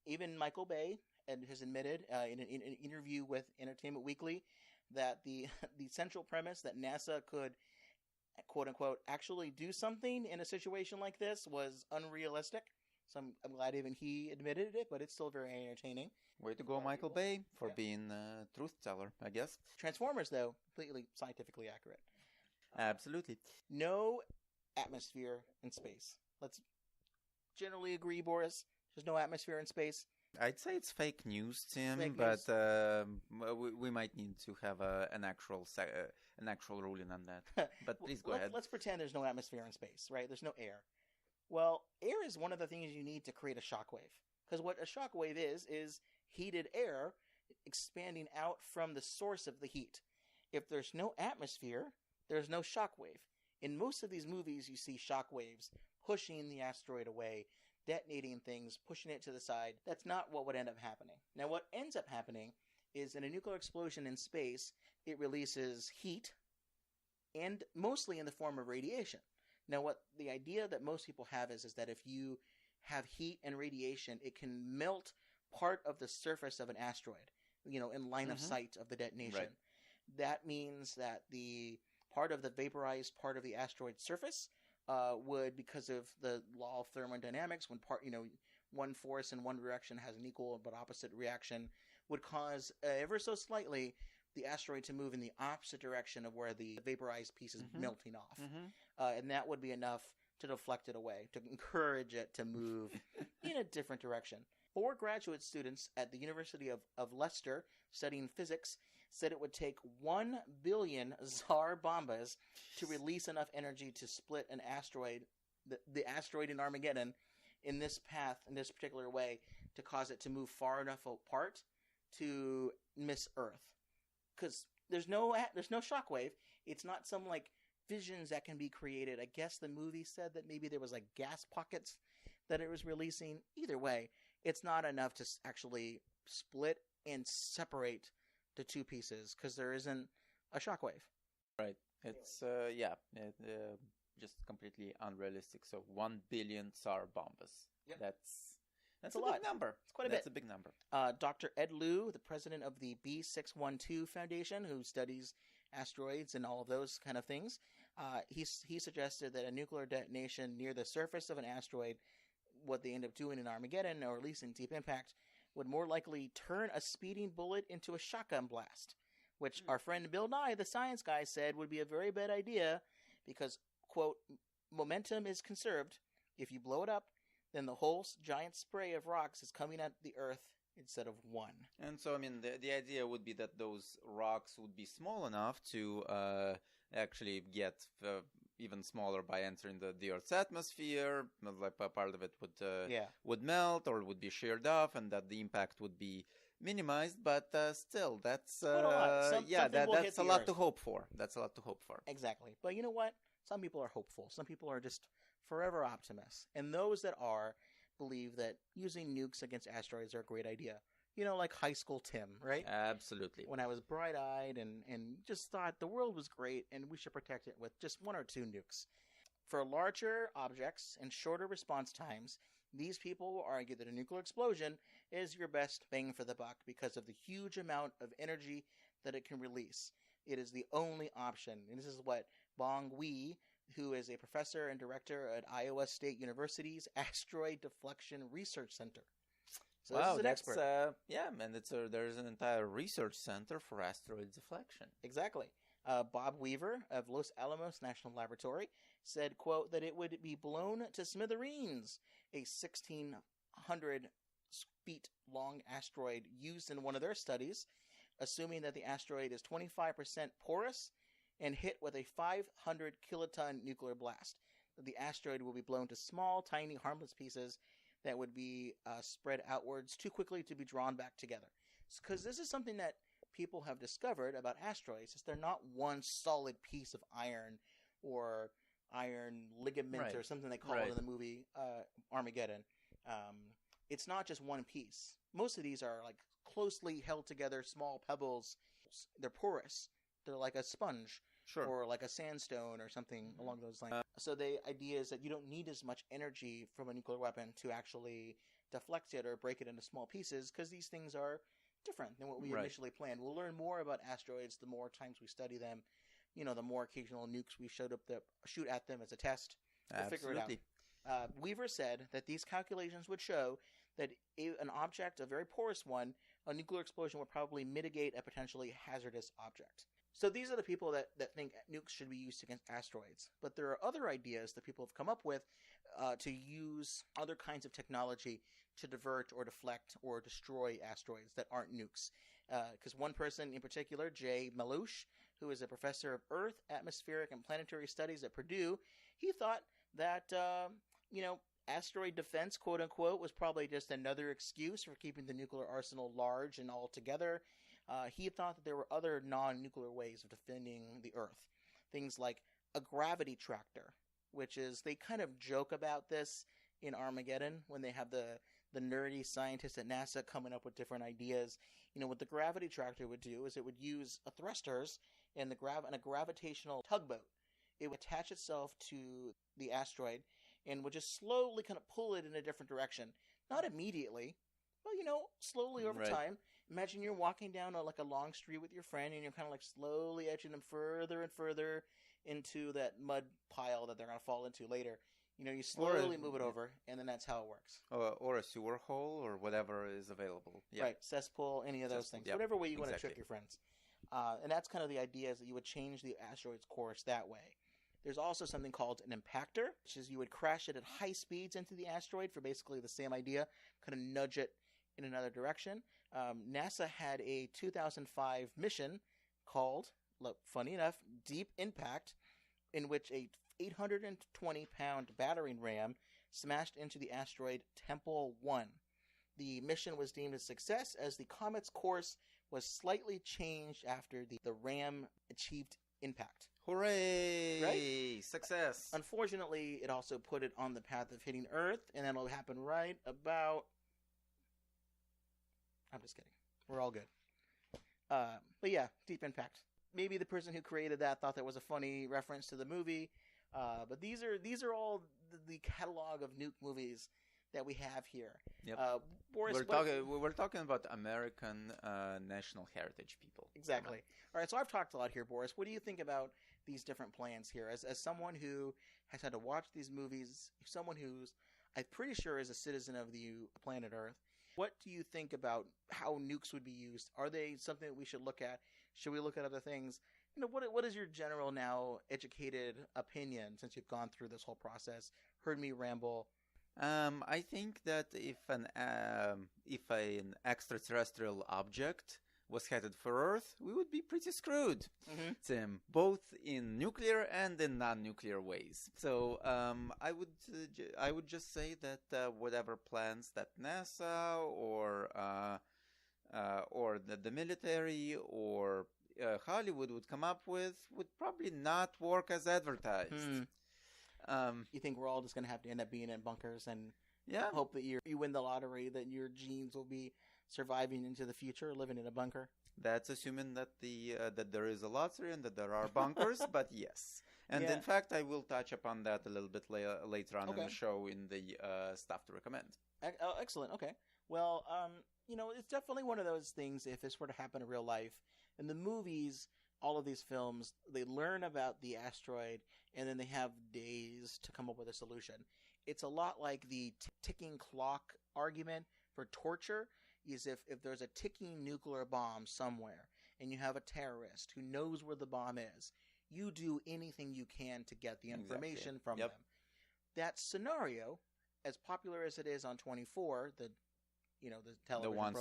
[SPEAKER 1] Even Michael Bay has admitted in an interview with Entertainment Weekly that the central premise that NASA could, quote unquote, actually do something in a situation like this was unrealistic. So I'm glad even he admitted it, but it's still very entertaining.
[SPEAKER 2] Way to go, Michael Bay, for being a truth teller, I guess.
[SPEAKER 1] Transformers, though, completely scientifically accurate.
[SPEAKER 2] Absolutely.
[SPEAKER 1] No atmosphere in space. Let's generally agree, Boris. There's no atmosphere in space.
[SPEAKER 2] I'd say it's fake news, Tim,
[SPEAKER 1] fake
[SPEAKER 2] but
[SPEAKER 1] news.
[SPEAKER 2] We might need to have an actual ruling on that. But please go ahead.
[SPEAKER 1] Let's pretend there's no atmosphere in space, right? There's no air. Well, air is one of the things you need to create a shockwave. Because what a shockwave is heated air expanding out from the source of the heat. If there's no atmosphere, there's no shockwave. In most of these movies, you see shockwaves pushing the asteroid away, detonating things, pushing it to the side. That's not what would end up happening. Now, what ends up happening is in a nuclear explosion in space, it releases heat, and mostly in the form of radiation. Now, what the idea that most people have is that if you have heat and radiation, it can melt part of the surface of an asteroid, in line of sight of the detonation.
[SPEAKER 2] Right.
[SPEAKER 1] That means that the part of the vaporized part of the asteroid's surface would, because of the law of thermodynamics, when one force in one direction has an equal but opposite reaction, would cause ever so slightly the asteroid to move in the opposite direction of where the vaporized piece is melting off. And that would be enough to deflect it away, to encourage it to move in a different direction. 4 graduate students at the University of Leicester studying physics said it would take 1 billion Tsar bombas to release enough energy to split an asteroid, the asteroid in Armageddon, in this path, in this particular way, to cause it to move far enough apart to miss Earth. Because there's no shockwave. It's not some visions that can be created. I guess the movie said that maybe there was gas pockets that it was releasing. Either way, it's not enough to actually split and separate the two pieces because there isn't a shockwave.
[SPEAKER 2] Right. It's just completely unrealistic. So 1 billion Tsar bombas.
[SPEAKER 1] Yep.
[SPEAKER 2] That's
[SPEAKER 1] a
[SPEAKER 2] a
[SPEAKER 1] lot.
[SPEAKER 2] big number.
[SPEAKER 1] It's quite a
[SPEAKER 2] That's
[SPEAKER 1] bit.
[SPEAKER 2] a big number.
[SPEAKER 1] Dr. Ed Liu, the president of the B612 Foundation, who studies asteroids and all of those kind of things, he suggested that a nuclear detonation near the surface of an asteroid, what they end up doing in Armageddon, or at least in Deep Impact, would more likely turn a speeding bullet into a shotgun blast, which our friend Bill Nye, the science guy, said would be a very bad idea because, quote, momentum is conserved. If you blow it up, then the whole giant spray of rocks is coming at the Earth instead of one.
[SPEAKER 2] And so, I mean, the idea would be that those rocks would be small enough to actually get even smaller by entering the Earth's atmosphere. Like part of it would melt or would be sheared off, and that the impact would be minimized. But still, that's that's a lot to hope for. That's a lot to hope for.
[SPEAKER 1] Exactly. But you know what? Some people are hopeful. Some people are just forever optimists. And those that are believe that using nukes against asteroids are a great idea. You know, like high school Tim, right?
[SPEAKER 2] Absolutely.
[SPEAKER 1] When I was bright-eyed and just thought the world was great and we should protect it with just 1 or 2 nukes. For larger objects and shorter response times, these people will argue that a nuclear explosion is your best bang for the buck because of the huge amount of energy that it can release. It is the only option. And this is what Bong Wee, who is a professor and director at Iowa State University's Asteroid Deflection Research Center. So this is an expert.
[SPEAKER 2] And there's an entire research center for asteroid deflection.
[SPEAKER 1] Exactly. Bob Weaver of Los Alamos National Laboratory said, quote, that it would be blown to smithereens, a 1,600 feet long asteroid used in one of their studies, assuming that the asteroid is 25% porous and hit with a 500 kiloton nuclear blast. The asteroid will be blown to small, tiny, harmless pieces that would be spread outwards too quickly to be drawn back together. Because this is something that people have discovered about asteroids, is they're not one solid piece of iron or iron ligament or something they call it in the movie Armageddon. It's not just one piece. Most of these are like closely held together, small pebbles. They're porous. They're like a sponge or like a sandstone or something along those lines. So the idea is that you don't need as much energy from a nuclear weapon to actually deflect it or break it into small pieces because these things are different than what we initially planned. We'll learn more about asteroids the more times we study them. You know, the more occasional nukes we shoot at them as a test. We'll figure it out. Weaver said that these calculations would show that an object, a very porous one, a nuclear explosion would probably mitigate a potentially hazardous object. So these are the people that think nukes should be used against asteroids. But there are other ideas that people have come up with to use other kinds of technology to divert or deflect or destroy asteroids that aren't nukes. Because one person in particular, Jay Malouche, who is a professor of Earth, Atmospheric, and Planetary Studies at Purdue, he thought that, asteroid defense, quote unquote, was probably just another excuse for keeping the nuclear arsenal large and all together. He thought that there were other non-nuclear ways of defending the Earth. Things like a gravity tractor, which is, they kind of joke about this in Armageddon when they have the nerdy scientists at NASA coming up with different ideas. You know, what the gravity tractor would do is it would use thrusters and a gravitational tugboat. It would attach itself to the asteroid and would just slowly kind of pull it in a different direction. Not immediately, but, slowly over time. Imagine you're walking down a long street with your friend and you're kind of like slowly edging them further and further into that mud pile that they're going to fall into later. You slowly move it over, and then that's how it works.
[SPEAKER 2] Or a sewer hole, or whatever is available. Yeah.
[SPEAKER 1] Right, cesspool, any of those things. Yep. Whatever way you want to trick your friends. And that's kind of the idea, is that you would change the asteroid's course that way. There's also something called an impactor, which is you would crash it at high speeds into the asteroid for basically the same idea, kind of nudge it in another direction. NASA had a 2005 mission called, funny enough, Deep Impact, in which a 820-pound battering ram smashed into the asteroid Tempel 1. The mission was deemed a success as the comet's course was slightly changed after the ram achieved impact.
[SPEAKER 2] Hooray!
[SPEAKER 1] Right?
[SPEAKER 2] Success!
[SPEAKER 1] Unfortunately, it also put it on the path of hitting Earth, and that'll happen right about... I'm just kidding. We're all good. But yeah, Deep Impact. maybe the person who created that thought that was a funny reference to the movie. But these are all the catalog of nuke movies that we have here.
[SPEAKER 2] Yep.
[SPEAKER 1] Boris,
[SPEAKER 2] we're talking about American national heritage people.
[SPEAKER 1] Exactly. All right, so I've talked a lot here, Boris. What do you think about these different plans here? As someone who has had to watch these movies, someone who's, I'm pretty sure, is a citizen of the planet Earth, what do you think about how nukes would be used? Are they something that we should look at? Should we look at other things? What is your general now educated opinion since you've gone through this whole process, heard me ramble?
[SPEAKER 2] I think that if an extraterrestrial object was headed for Earth, we would be pretty screwed, Tim, both in nuclear and in non-nuclear ways. So I would just say that whatever plans that NASA or the military or Hollywood would come up with would probably not work as advertised.
[SPEAKER 1] You think we're all just going to have to end up being in bunkers and hope that you win the lottery, that your genes will be surviving into the future, living in a bunker?
[SPEAKER 2] That's assuming that that there is a lottery and that there are bunkers, but yes. And in fact, I will touch upon that a little bit later on in the show in the stuff to recommend.
[SPEAKER 1] Excellent. Okay. Well, it's definitely one of those things, if this were to happen in real life. In the movies, all of these films, they learn about the asteroid, and then they have days to come up with a solution. It's a lot like the ticking clock argument for torture, is if there's a ticking nuclear bomb somewhere, and you have a terrorist who knows where the bomb is, you do anything you can to get the information from them. That scenario, as popular as it is on 24, the television program,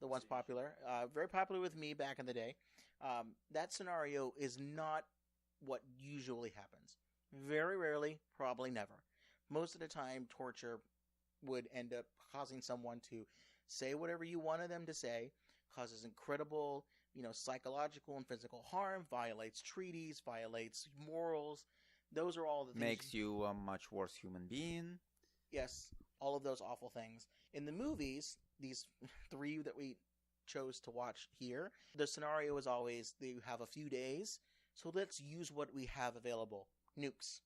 [SPEAKER 1] the once popular, very popular with me back in the day. That scenario is not what usually happens. Very rarely, probably never. Most of the time, torture would end up causing someone to say whatever you wanted them to say, causes incredible, psychological and physical harm, violates treaties, violates morals. Those are all the things.
[SPEAKER 2] Makes you a much worse human being.
[SPEAKER 1] Yes, all of those awful things. In the movies, these three that we chose to watch here, the scenario is always they have a few days, so let's use what we have available. Nukes.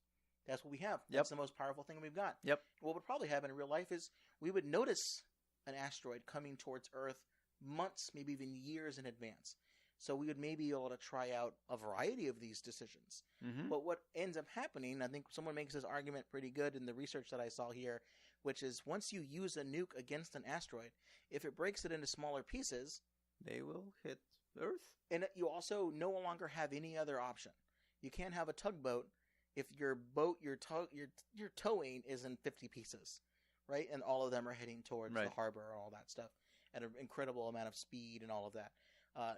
[SPEAKER 1] That's what we have. That's the most powerful thing we've got. What would probably happen in real life is we would notice an asteroid coming towards Earth months, maybe even years in advance. So we would maybe be able to try out a variety of these decisions. But what ends up happening, I think someone makes this argument pretty good in the research that I saw here, which is once you use a nuke against an asteroid, if it breaks it into smaller pieces,
[SPEAKER 2] they will hit Earth.
[SPEAKER 1] And you also no longer have any other option. You can't have a tugboat if your boat you're towing is in 50 pieces, right? And all of them are heading towards the harbor and all that stuff at an incredible amount of speed and all of that.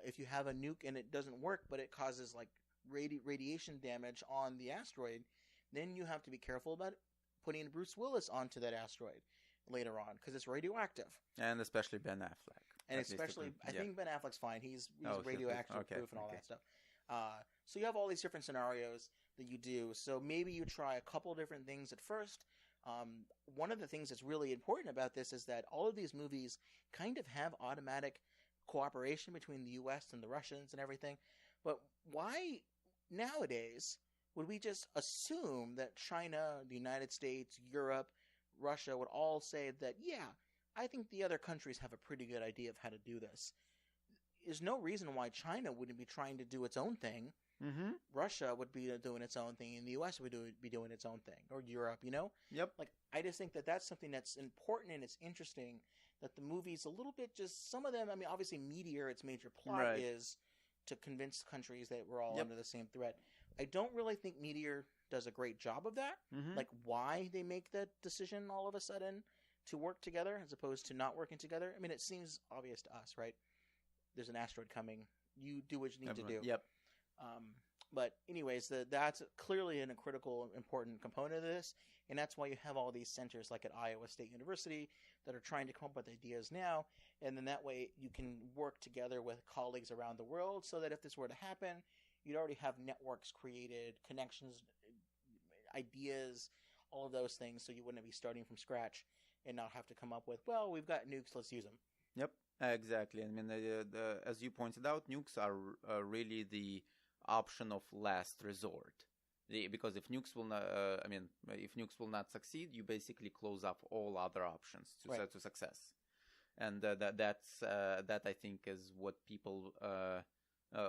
[SPEAKER 1] If you have a nuke and it doesn't work, but it causes like radiation damage on the asteroid, then you have to be careful about putting Bruce Willis onto that asteroid later on because it's radioactive.
[SPEAKER 2] And especially Ben Affleck.
[SPEAKER 1] And especially, I think Ben Affleck's fine. He's radioactive proof and all that stuff. So you have all these different scenarios that you do. So maybe you try a couple different things at first. One of the things that's really important about this is that all of these movies kind of have automatic cooperation between the U.S. and the Russians and everything. But why nowadays would we just assume that China, the United States, Europe, Russia would all say that, yeah, I think the other countries have a pretty good idea of how to do this? There's no reason why China wouldn't be trying to do its own thing. Russia would be doing its own thing, and the U.S. would be doing its own thing, or Europe, Like, I just think that that's something that's important and it's interesting that the movies a little bit just, some of them, I mean, obviously Meteor, its major plot is to convince countries that we're all under the same threat. I don't really think Meteor does a great job of that. Like, why they make that decision all of a sudden to work together as opposed to not working together. I mean, it seems obvious to us, right? There's an asteroid coming. You do what you need to do. But anyways, that's clearly a critical, important component of this, and that's why you have all these centers like at Iowa State University that are trying to come up with ideas now, and then that way you can work together with colleagues around the world so that if this were to happen, you'd already have networks created, connections, ideas, all of those things, so you wouldn't be starting from scratch and not have to come up with, well, we've got nukes, let's use them.
[SPEAKER 2] Exactly. I mean, as you pointed out, nukes are really the option of last resort. Because if nukes will not, if nukes will not succeed, you basically close up all other options to success. And that I think is what people,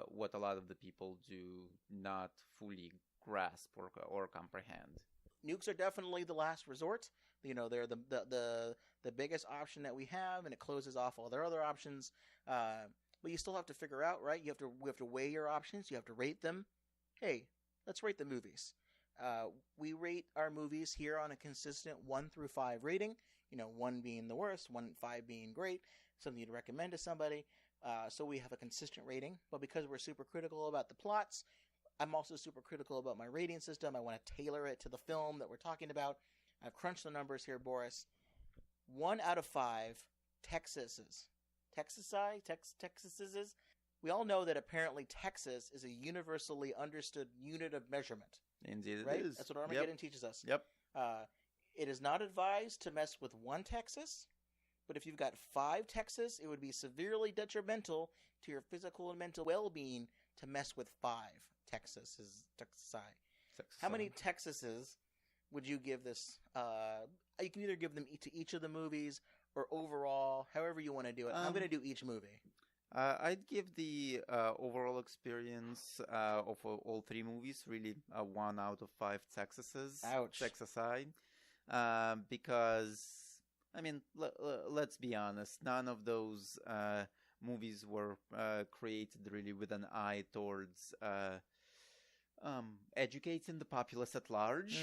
[SPEAKER 2] what a lot of the people do not fully grasp or comprehend.
[SPEAKER 1] Nukes are definitely the last resort. They're the biggest option that we have, and it closes off all their other options. But you still have to figure out, right? We have to weigh your options. You have to rate them. Hey, let's rate the movies. We rate our movies here on a consistent 1 through 5 rating. 1 being the worst, 5 being great, something you'd recommend to somebody. So we have a consistent rating. But because we're super critical about the plots, I'm also super critical about my rating system. I want to tailor it to the film that we're talking about. I've crunched the numbers here, Boris. 1 out of 5 Texases. We all know that apparently Texas is a universally understood unit of measurement.
[SPEAKER 2] Indeed,
[SPEAKER 1] right?
[SPEAKER 2] it is.
[SPEAKER 1] That's what Armageddon teaches us.
[SPEAKER 2] Yep.
[SPEAKER 1] It is not advised to mess with 1 Texas, but if you've got 5 Texas, it would be severely detrimental to your physical and mental well-being to mess with 5 Texasi. How many Texases would you give this? You can either give them to each of the movies or overall, however you want to do it. I'm going to do each movie.
[SPEAKER 2] I'd give the overall experience of all 3 movies really 1 out of 5 Texases.
[SPEAKER 1] Ouch.
[SPEAKER 2] Texasi. Because, I mean, let's be honest, none of those movies were created really with an eye towards educating the populace at large.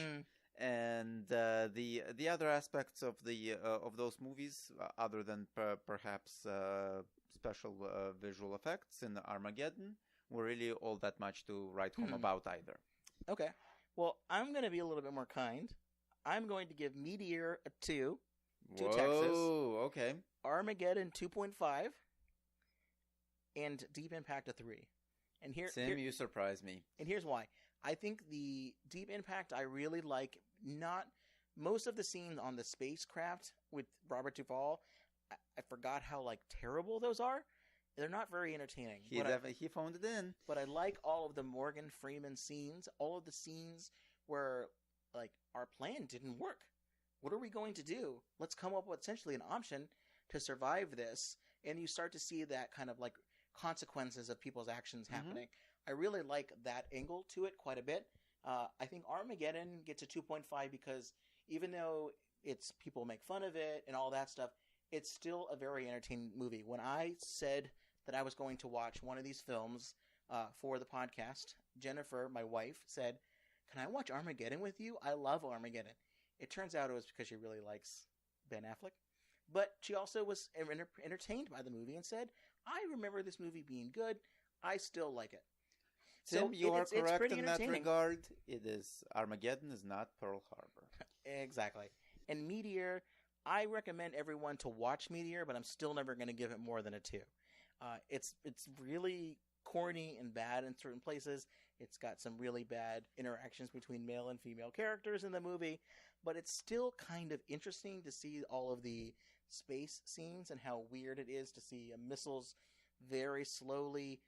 [SPEAKER 2] And the other aspects of those movies, other than perhaps special visual effects in Armageddon, were really all that much to write home about either.
[SPEAKER 1] Okay. Well, I'm going to be a little bit more kind. I'm going to give Meteor a 2 to Texas.
[SPEAKER 2] Whoa, okay.
[SPEAKER 1] Armageddon 2.5 and Deep Impact a 3. And
[SPEAKER 2] Tim, you surprise me.
[SPEAKER 1] And here's why. I think the Deep Impact I really like. Not most of the scenes on the spacecraft with Robert Duvall. I forgot how terrible those are. They're not very entertaining.
[SPEAKER 2] He phoned it in.
[SPEAKER 1] But I like all of the Morgan Freeman scenes. All of the scenes where our plan didn't work. What are we going to do? Let's come up with essentially an option to survive this. And you start to see that kind of consequences of people's actions happening. I really like that angle to it quite a bit. I think Armageddon gets a 2.5 because even though people make fun of it and all that stuff, it's still a very entertaining movie. When I said that I was going to watch one of these films for the podcast, Jennifer, my wife, said, "Can I watch Armageddon with you? I love Armageddon." It turns out it was because she really likes Ben Affleck. But she also was entertained by the movie and said, "I remember this movie being good. I still like it."
[SPEAKER 2] Tim, you are correct in that
[SPEAKER 1] entertaining.
[SPEAKER 2] regard. Armageddon is not Pearl Harbor.
[SPEAKER 1] Exactly. And Meteor, I recommend everyone to watch Meteor, but I'm still never going to give it more than a 2. It's really corny and bad in certain places. It's got some really bad interactions between male and female characters in the movie, but it's still kind of interesting to see all of the space scenes and how weird it is to see missiles very slowly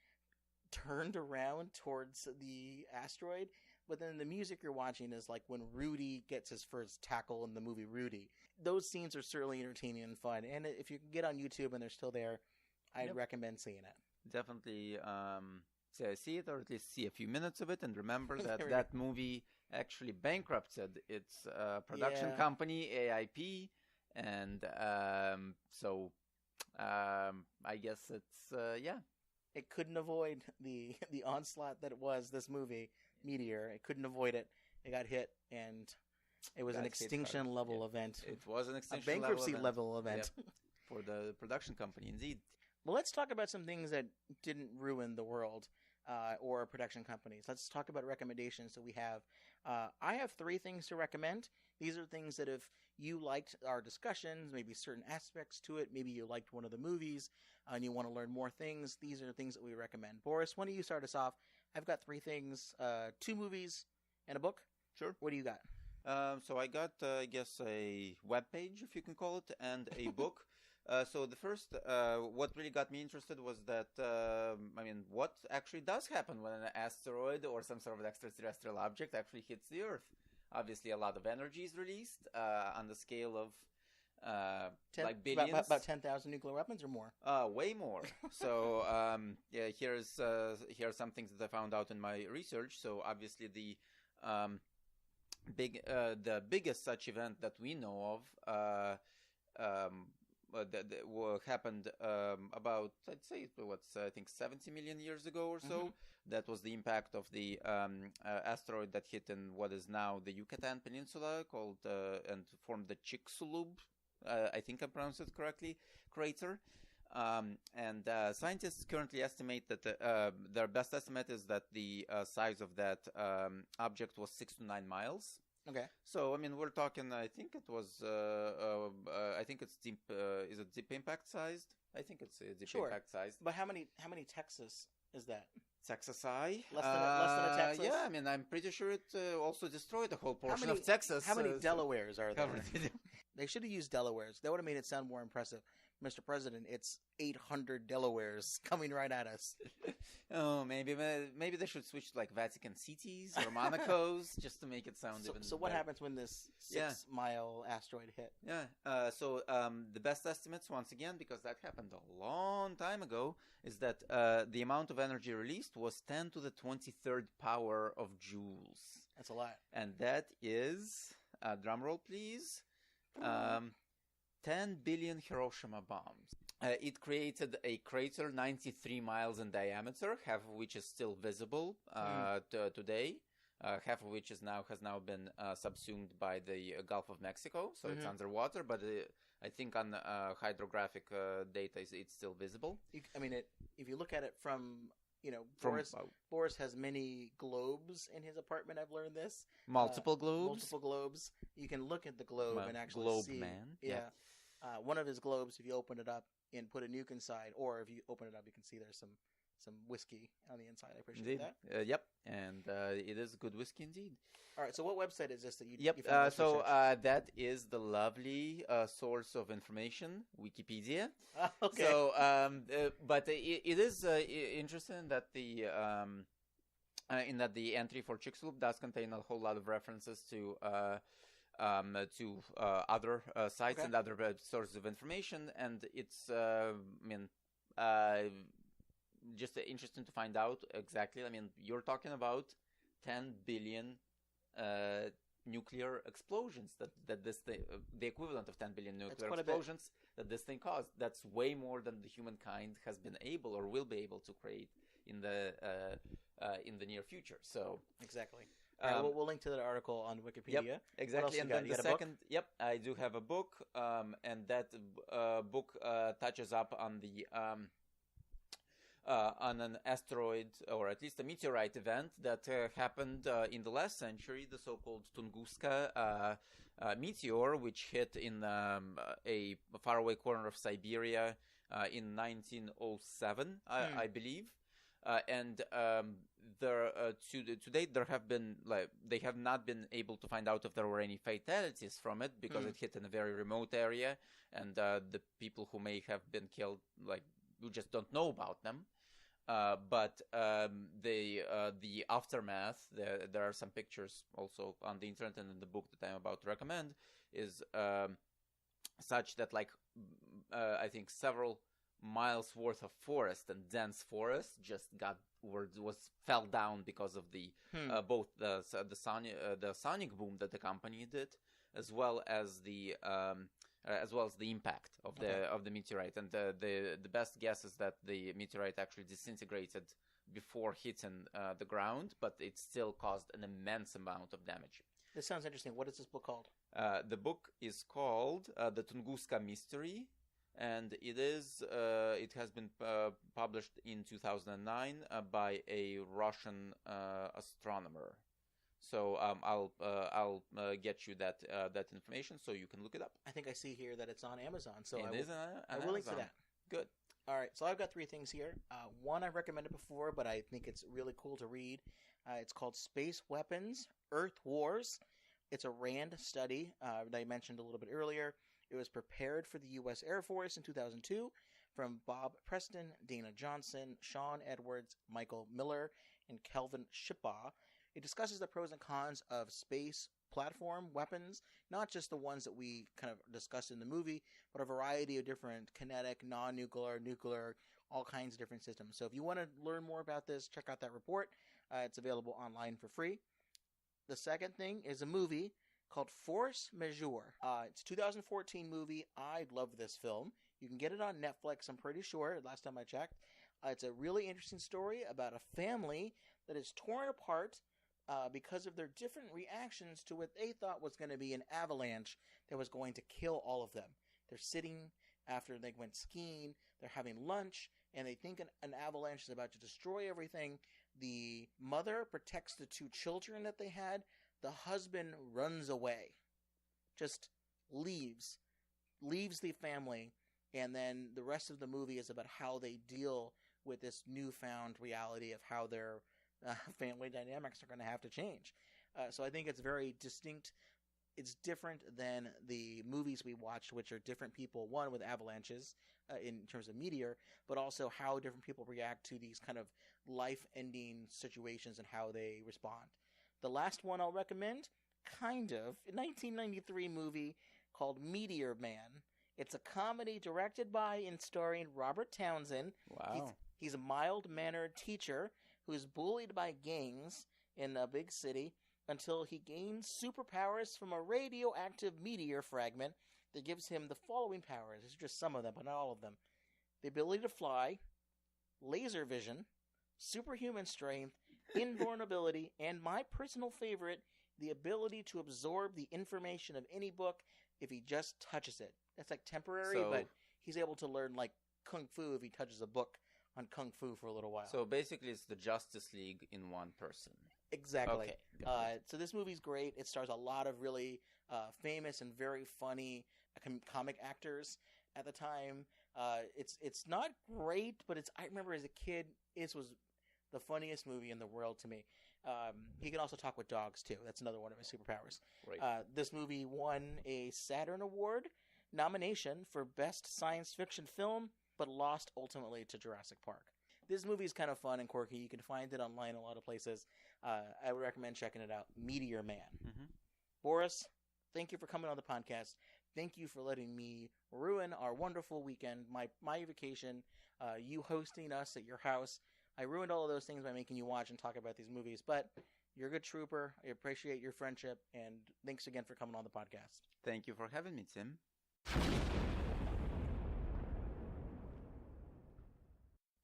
[SPEAKER 1] turned around towards the asteroid. But then the music you're watching is when Rudy gets his first tackle in the movie Rudy. Those scenes are certainly entertaining and fun. And if you can get on YouTube and they're still there, I'd recommend seeing it.
[SPEAKER 2] Definitely see it, or at least see a few minutes of it, and remember that movie actually bankrupted its production company, AIP, and so I guess it's
[SPEAKER 1] It couldn't avoid the onslaught that it was this movie, Meteor. It couldn't avoid it. It got hit, and it was an extinction level event.
[SPEAKER 2] It was an extinction
[SPEAKER 1] a bankruptcy level event.
[SPEAKER 2] Yep. For the production company, indeed.
[SPEAKER 1] Well, let's talk about some things that didn't ruin the world or production companies. Let's talk about recommendations that we have. I have 3 things to recommend. These are things that if you liked our discussions, maybe certain aspects to it, maybe you liked one of the movies and you want to learn more things, these are things that we recommend. Boris, why don't you start us off? I've got 3 things, 2 movies and a book.
[SPEAKER 2] Sure.
[SPEAKER 1] What do you got?
[SPEAKER 2] So I got, I guess, a web page, if you can call it, and a book. So the first, what really got me interested was that, what actually does happen when an asteroid or some sort of extraterrestrial object actually hits the Earth? Obviously, a lot of energy is released on the scale of like billions.
[SPEAKER 1] About 10,000 nuclear weapons or more?
[SPEAKER 2] Way more. So here's some things that I found out in my research. So obviously the biggest such event that we know of that happened about, I'd say, I think 70 million years ago or so.
[SPEAKER 1] Mm-hmm.
[SPEAKER 2] That was the impact of the asteroid that hit in what is now the Yucatan Peninsula, called and formed the Chicxulub, I think I pronounced it correctly, crater. And scientists currently estimate that their best estimate is that the size of that object was 6 to 9 miles.
[SPEAKER 1] Okay.
[SPEAKER 2] So, we're talking, I think it was, I think it's deep, is it deep impact sized? I think it's deep impact sized.
[SPEAKER 1] But how many Texas is that?
[SPEAKER 2] Texas-I?
[SPEAKER 1] Less than a Texas?
[SPEAKER 2] Yeah, I'm pretty sure it also destroyed the whole portion of Texas.
[SPEAKER 1] How many Delawares are there? They should have used Delawares. That would have made it sound more impressive. Mr. President, it's 800 Delawares coming right at us.
[SPEAKER 2] Oh, maybe they should switch to like Vatican cities or Monacos just to make it sound even
[SPEAKER 1] So what
[SPEAKER 2] better.
[SPEAKER 1] happens when this 6-mile asteroid hit?
[SPEAKER 2] Yeah. So the best estimates, once again, because that happened a long time ago, is that the amount of energy released was 10 to the 23rd power of joules.
[SPEAKER 1] That's a lot.
[SPEAKER 2] And that is, drum roll please, 10 billion Hiroshima bombs. It created a crater 93 miles in diameter, half of which is still visible today, half of which has now been subsumed by the Gulf of Mexico, so it's underwater, but I think on hydrographic data it's still visible.
[SPEAKER 1] If you look at it from Boris has many globes in his apartment. I've learned this.
[SPEAKER 2] Multiple globes.
[SPEAKER 1] Multiple globes. You can look at the globe and actually
[SPEAKER 2] globe
[SPEAKER 1] see.
[SPEAKER 2] Man.
[SPEAKER 1] Yeah. One of his globes, if you open it up and put a nuke inside, or if you open it up, you can see there's some whiskey on the inside. I appreciate
[SPEAKER 2] Indeed.
[SPEAKER 1] that.
[SPEAKER 2] Yep, and it is good whiskey indeed.
[SPEAKER 1] All right. So what website is this that you?
[SPEAKER 2] Yep.
[SPEAKER 1] You found this research?
[SPEAKER 2] That is the lovely source of information, Wikipedia.
[SPEAKER 1] Okay.
[SPEAKER 2] So, but it is interesting that the entry for Chicxulub does contain a whole lot of references to other sites and other sources of information, and it's just interesting to find out exactly. You're talking about 10 billion nuclear explosions that this thing, the equivalent of 10 billion nuclear explosions that this thing caused. That's way more than the humankind has been able or will be able to create in the near future. So
[SPEAKER 1] exactly. All right, we'll link to that article on Wikipedia.
[SPEAKER 2] Yep, exactly. And then the second, I do have a book, and that book touches up on the on an asteroid, or at least a meteorite event that happened in the last century, the so-called Tunguska meteor, which hit in a faraway corner of Siberia in 1907, I believe. And to date, they have not been able to find out if there were any fatalities from it, because it hit in a very remote area, and the people who may have been killed, we just don't know about them. But the aftermath, there are some pictures also on the internet and in the book that I'm about to recommend, is such that I think several miles worth of forest and dense forest just fell down because of the both the sonic boom that accompanied it, as well as the impact of the meteorite. And the best guess is that the meteorite actually disintegrated before hitting the ground, but it still caused an immense amount of damage.
[SPEAKER 1] This sounds interesting. What is this book called?
[SPEAKER 2] The book is called The Tunguska Mystery, and it has been published in 2009 by a Russian astronomer. So I'll get you that information so you can look it up.
[SPEAKER 1] I think I see here that it's on Amazon. So
[SPEAKER 2] I
[SPEAKER 1] will link to that.
[SPEAKER 2] Good.
[SPEAKER 1] All right. So I've got 3 things here. One I've recommended before, but I think it's really cool to read. It's called Space Weapons, Earth Wars. It's a RAND study that I mentioned a little bit earlier. It was prepared for the U.S. Air Force in 2002 from Bob Preston, Dana Johnson, Sean Edwards, Michael Miller, and Kelvin Shipbaugh. It discusses the pros and cons of space platform weapons, not just the ones that we kind of discussed in the movie, but a variety of different kinetic, non-nuclear, nuclear, all kinds of different systems. So if you want to learn more about this, check out that report. It's available online for free. The second thing is a movie called Force Majeure. It's a 2014 movie. I love this film. You can get it on Netflix, I'm pretty sure, last time I checked. It's a really interesting story about a family that is torn apart because of their different reactions to what they thought was going to be an avalanche that was going to kill all of them. They're sitting after they went skiing, they're having lunch, and they think an avalanche is about to destroy everything. The mother protects the two children that they had. The husband runs away, just leaves the family, and then the rest of the movie is about how they deal with this newfound reality of how their family dynamics are going to have to change. So I think it's very distinct. It's different than the movies we watched, which are different people, one with avalanches in terms of Meteor, but also how different people react to these kind of life-ending situations and how they respond. The last one I'll recommend, kind of, a 1993 movie called Meteor Man. It's a comedy directed by and starring Robert Townsend.
[SPEAKER 2] Wow.
[SPEAKER 1] He's a mild-mannered teacher who is bullied by gangs in a big city until he gains superpowers from a radioactive meteor fragment that gives him the following powers. These are just some of them, but not all of them. The ability to fly, laser vision, superhuman strength, invulnerability, and my personal favorite, the ability to absorb the information of any book if he just touches it. That's like temporary, but he's able to learn like Kung Fu if he touches a book on Kung Fu for a little while.
[SPEAKER 2] So basically it's the Justice League in one person.
[SPEAKER 1] Exactly.
[SPEAKER 2] Okay,
[SPEAKER 1] so this movie's great. It stars a lot of really famous and very funny comic actors at the time. It's not great, but I remember as a kid, it was the funniest movie in the world to me. He can also talk with dogs too. That's another one of his superpowers.
[SPEAKER 2] Right.
[SPEAKER 1] This movie won a Saturn Award nomination for Best Science Fiction Film, but lost ultimately to Jurassic Park. This movie is kind of fun and quirky. You can find it online in a lot of places. I would recommend checking it out. Meteor Man.
[SPEAKER 2] Mm-hmm.
[SPEAKER 1] Boris, thank you for coming on the podcast. Thank you for letting me ruin our wonderful weekend, my vacation, you hosting us at your house. I ruined all of those things by making you watch and talk about these movies, but you're a good trooper. I appreciate your friendship, and thanks again for coming on the podcast.
[SPEAKER 2] Thank you for having me, Tim.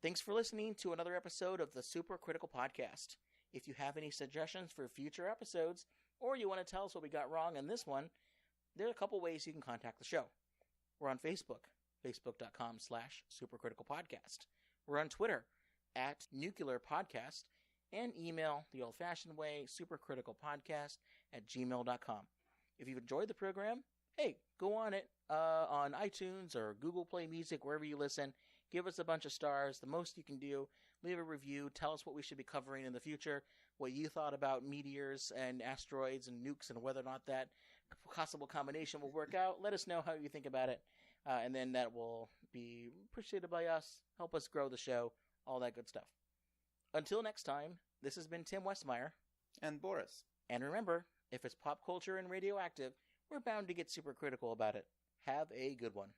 [SPEAKER 1] Thanks for listening to another episode of the Super Critical Podcast. If you have any suggestions for future episodes, or you want to tell us what we got wrong in this one, there are a couple ways you can contact the show. We're on Facebook, facebook.com/supercriticalpodcast. We're on Twitter, @nuclearpodcast, and email the old-fashioned way, supercriticalpodcast@gmail.com. If you've enjoyed the program, hey, go on it on iTunes or Google Play Music, wherever you listen. Give us a bunch of stars, the most you can do. Leave a review. Tell us what we should be covering in the future, what you thought about meteors and asteroids and nukes and whether or not that possible combination will work out. Let us know how you think about it, and then that will be appreciated by us, help us grow the show, all that good stuff. Until next time, this has been Tim Westmyer.
[SPEAKER 2] And Boris.
[SPEAKER 1] And remember, if it's pop culture and radioactive, we're bound to get super critical about it. Have a good one.